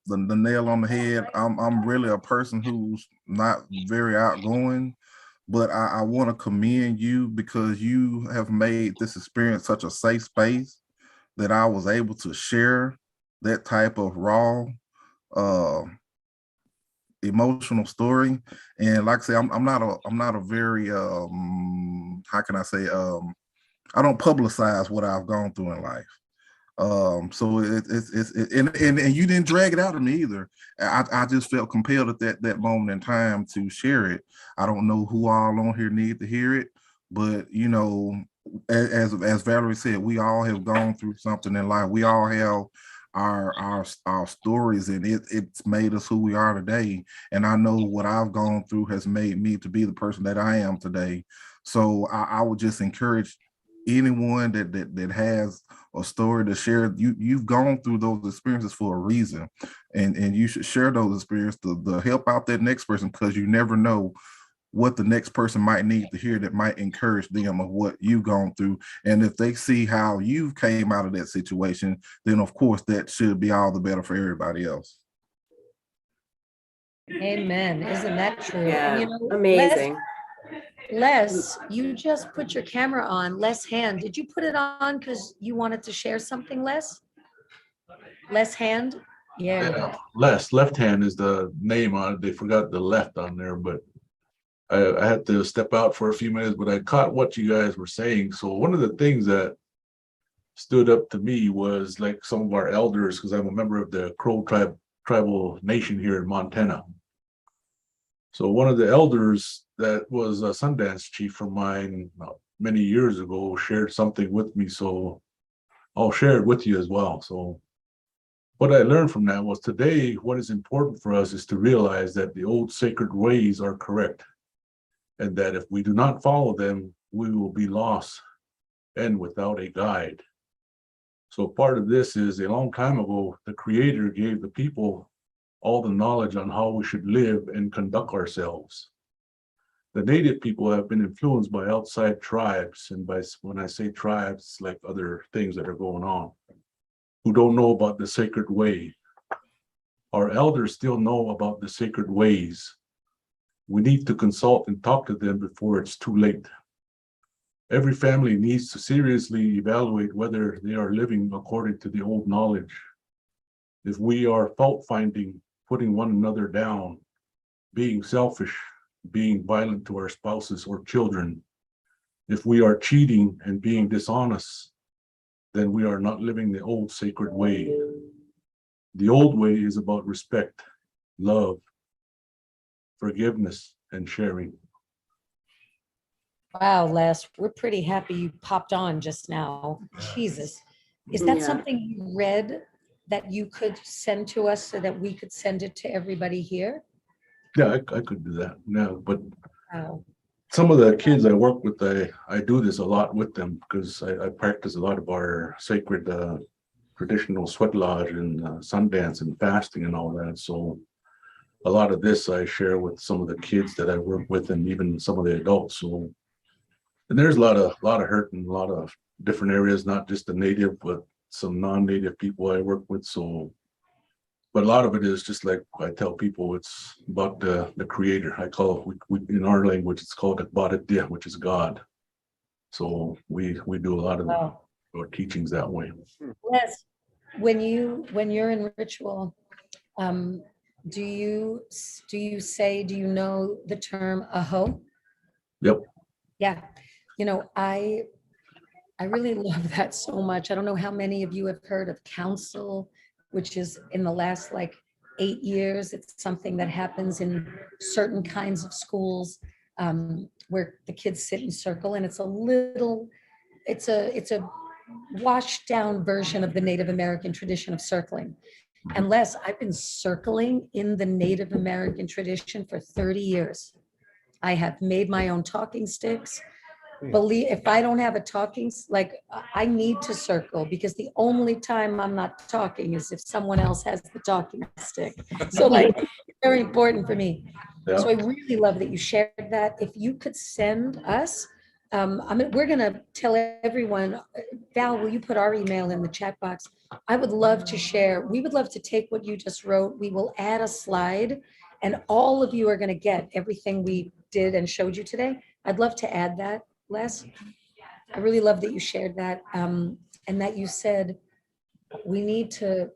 nail on the head. I'm really a person who's not very outgoing, but I want to commend you because you have made this experience such a safe space that I was able to share that type of raw emotional story. And like I say, I'm not a very how can I say, I don't publicize what I've gone through in life. So and you didn't drag it out of me either. I just felt compelled at that moment in time to share it. I don't know who all on here need to hear it, but as Valerie said, we all have gone through something in life. We all have our stories, and it's made us who we are today. And I know what I've gone through has made me to be the person that I am today. So I would just encourage anyone that has a story to share. You've gone through those experiences for a reason, and you should share those experiences to help out that next person, because you never know what the next person might need to hear that might encourage them of what you've gone through. And if they see how you came out of that situation, then of course that should be all the better for everybody else. Amen. Isn't that true? Yeah, And amazing. Les, you just put your camera on. Les Hand, did you put it on because you wanted to share something, Les? Les Hand? Yeah. Les, Left Hand is the name on it. They forgot the left on there, but I had to step out for a few minutes, but I caught what you guys were saying. So one of the things that stood up to me was like some of our elders, because I'm a member of the Crow tribal nation here in Montana. So one of the elders that was a Sundance chief of mine many years ago shared something with me. So I'll share it with you as well. So what I learned from that was today, what is important for us is to realize that the old sacred ways are correct, and that if we do not follow them, we will be lost and without a guide. So part of this is, a long time ago, the Creator gave the people all the knowledge on how we should live and conduct ourselves. The native people have been influenced by outside tribes, and when I say tribes, like other things that are going on. who don't know about the sacred way. Our elders still know about the sacred ways. We need to consult and talk to them before it's too late. Every family needs to seriously evaluate whether they are living according to the old knowledge. If we are fault finding, putting one another down, being selfish, being violent to our spouses or children, if we are cheating and being dishonest, then we are not living the old sacred way. The old way is about respect, love, forgiveness, and sharing. Wow, Les, we're pretty happy you popped on just now. Jesus. Is that Yeah. something you read that you could send to us so that we could send it to everybody here? Yeah, I could do that. No, but Wow. some of the kids I work with, I do this a lot with them because I practice a lot of our sacred traditional sweat lodge and sundance and fasting and all that. So a lot of this I share with some of the kids that I work with and even some of the adults. So, and there's a lot of hurt in a lot of different areas, not just the native, but some non-native people I work with. So, but a lot of it is just like I tell people, it's about the creator. I call it, we in our language, it's called Akbadadya, which is God. So we do a lot of Wow. our teachings that way. Les, when you're in ritual, do you say, do you know the term aho? Yep. Yeah. You know, I really love that so much. I don't know how many of you have heard of council, which is in the last like 8 years. It's something that happens in certain kinds of schools where the kids sit in circle, and it's a washed down version of the Native American tradition of circling. And Les, I've been circling in the Native American tradition for 30 years. I have made my own talking sticks. Believe, if I don't have a talking, like I need to circle, because the only time I'm not talking is if someone else has the talking stick. So like, it's very important for me. So I really love that you shared that. If you could send us, we're gonna tell everyone, Val, will you put our email in the chat box? I would love to share. We would love to take what you just wrote. We will add a slide, and all of you are gonna get everything we did and showed you today. I'd love to add that, Les. I really love that you shared that, and that you said we need to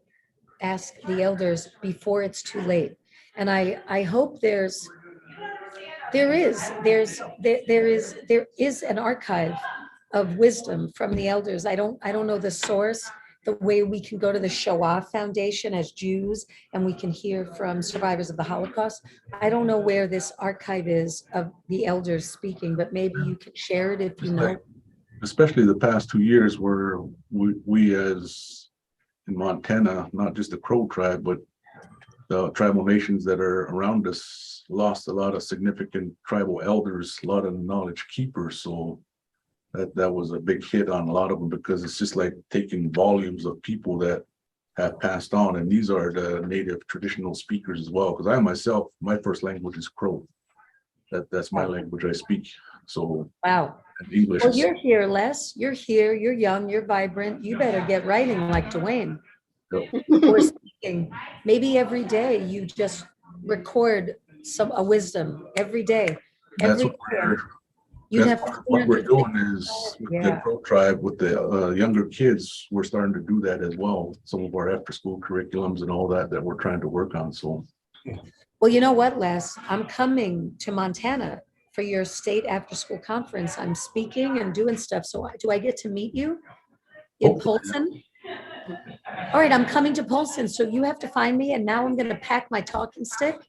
ask the elders before it's too late. And I hope there is an archive of wisdom from the elders. I don't know the source, the way we can go to the Shoah Foundation as Jews and we can hear from survivors of the Holocaust. I don't know where this archive is of the elders speaking, but maybe you can share it if you know. Especially the past 2 years where we as in Montana, not just the Crow tribe, but the tribal nations that are around us lost a lot of significant tribal elders, a lot of knowledge keepers. So that was a big hit on a lot of them, because it's just like taking volumes of people that have passed on. And these are the native traditional speakers as well. Because I myself, my first language is Crow. That's my language I speak. So wow. English. Well, you're here, Les. You're here. You're young. You're vibrant. You better get writing like Dwayne. Or speaking. Maybe every day you just record a wisdom every day. That's Every what we're doing is with the Crow tribe, with the younger kids, we're starting to do that as well. Some of our after school curriculums and all that we're trying to work on. So, well, you know what, Les? I'm coming to Montana for your state after school conference. I'm speaking and doing stuff. So do I get to meet you in Polson? All right, I'm coming to Polson. So you have to find me. And now I'm going to pack my talking stick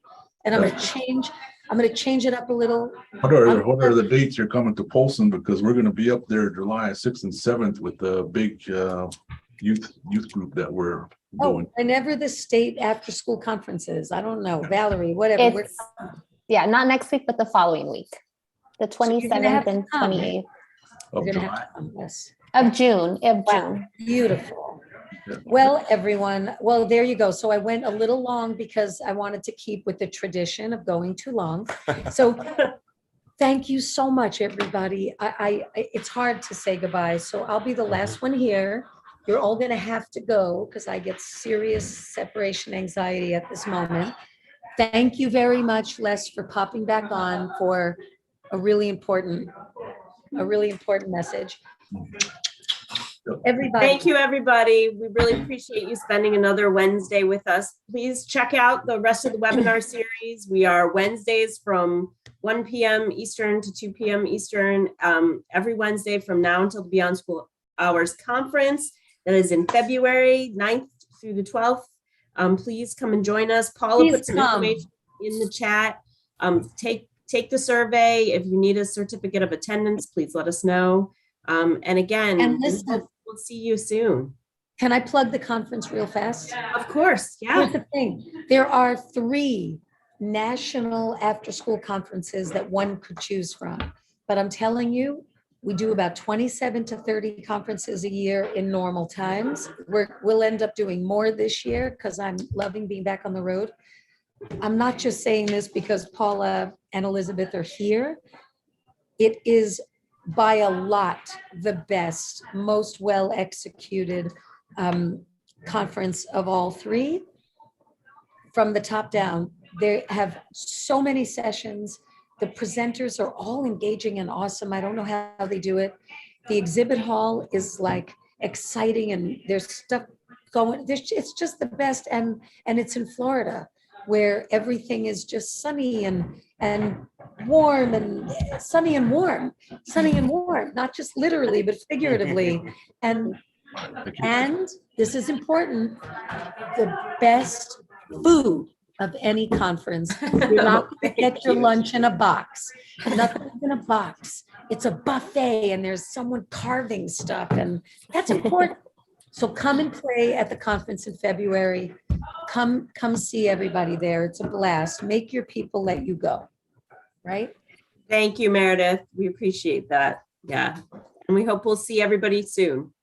and I'm going to change it up a little. What are the dates you're coming to Polson? Because we're going to be up there July 6th and 7th with the big youth group that we're doing. Whenever the state after school conference is, I don't know, Valerie, whatever. Yeah, not next week, but the following week, the 27th and 28th of June. Beautiful. Well, everyone, there you go. So I went a little long because I wanted to keep with the tradition of going too long. So thank you so much, everybody. It's hard to say goodbye. So I'll be the last one here. You're all going to have to go because I get serious separation anxiety at this moment. Thank you very much, Les, for popping back on for a really important message. Everybody. Thank you, everybody. We really appreciate you spending another Wednesday with us. Please check out the rest of the webinar series. We are Wednesdays from 1 p.m. Eastern to 2 p.m. Eastern, every Wednesday from now until the Beyond School Hours Conference. That is in February 9th through the 12th. Please come and join us. Paula Please put some come. information in the chat. Take the survey. If you need a certificate of attendance, please let us know. And again, And listen, we'll see you soon. can I plug the conference real fast? Of course, yeah. Here's the thing. There are 3 national after-school conferences that one could choose from. But I'm telling you, we do about 27 to 30 conferences a year in normal times. We'll end up doing more this year because I'm loving being back on the road. I'm not just saying this because Paula and Elizabeth are here. It is by a lot the best, most well-executed conference of all 3 from the top down. They have so many sessions. The presenters are all engaging and awesome. I don't know how they do it. The exhibit hall is like exciting and there's stuff going. It's just the best. And it's in Florida where everything is just sunny and warm and sunny and warm, not just literally, but figuratively. And this is important, the best food of any conference. You're not going to get your lunch in a box. Nothing's in a box. It's a buffet and there's someone carving stuff and that's important. So come and play at the conference in February. Come see everybody there. It's a blast. Make your people let you go, right? Thank you, Meredith. We appreciate that. Yeah. And we hope we'll see everybody soon.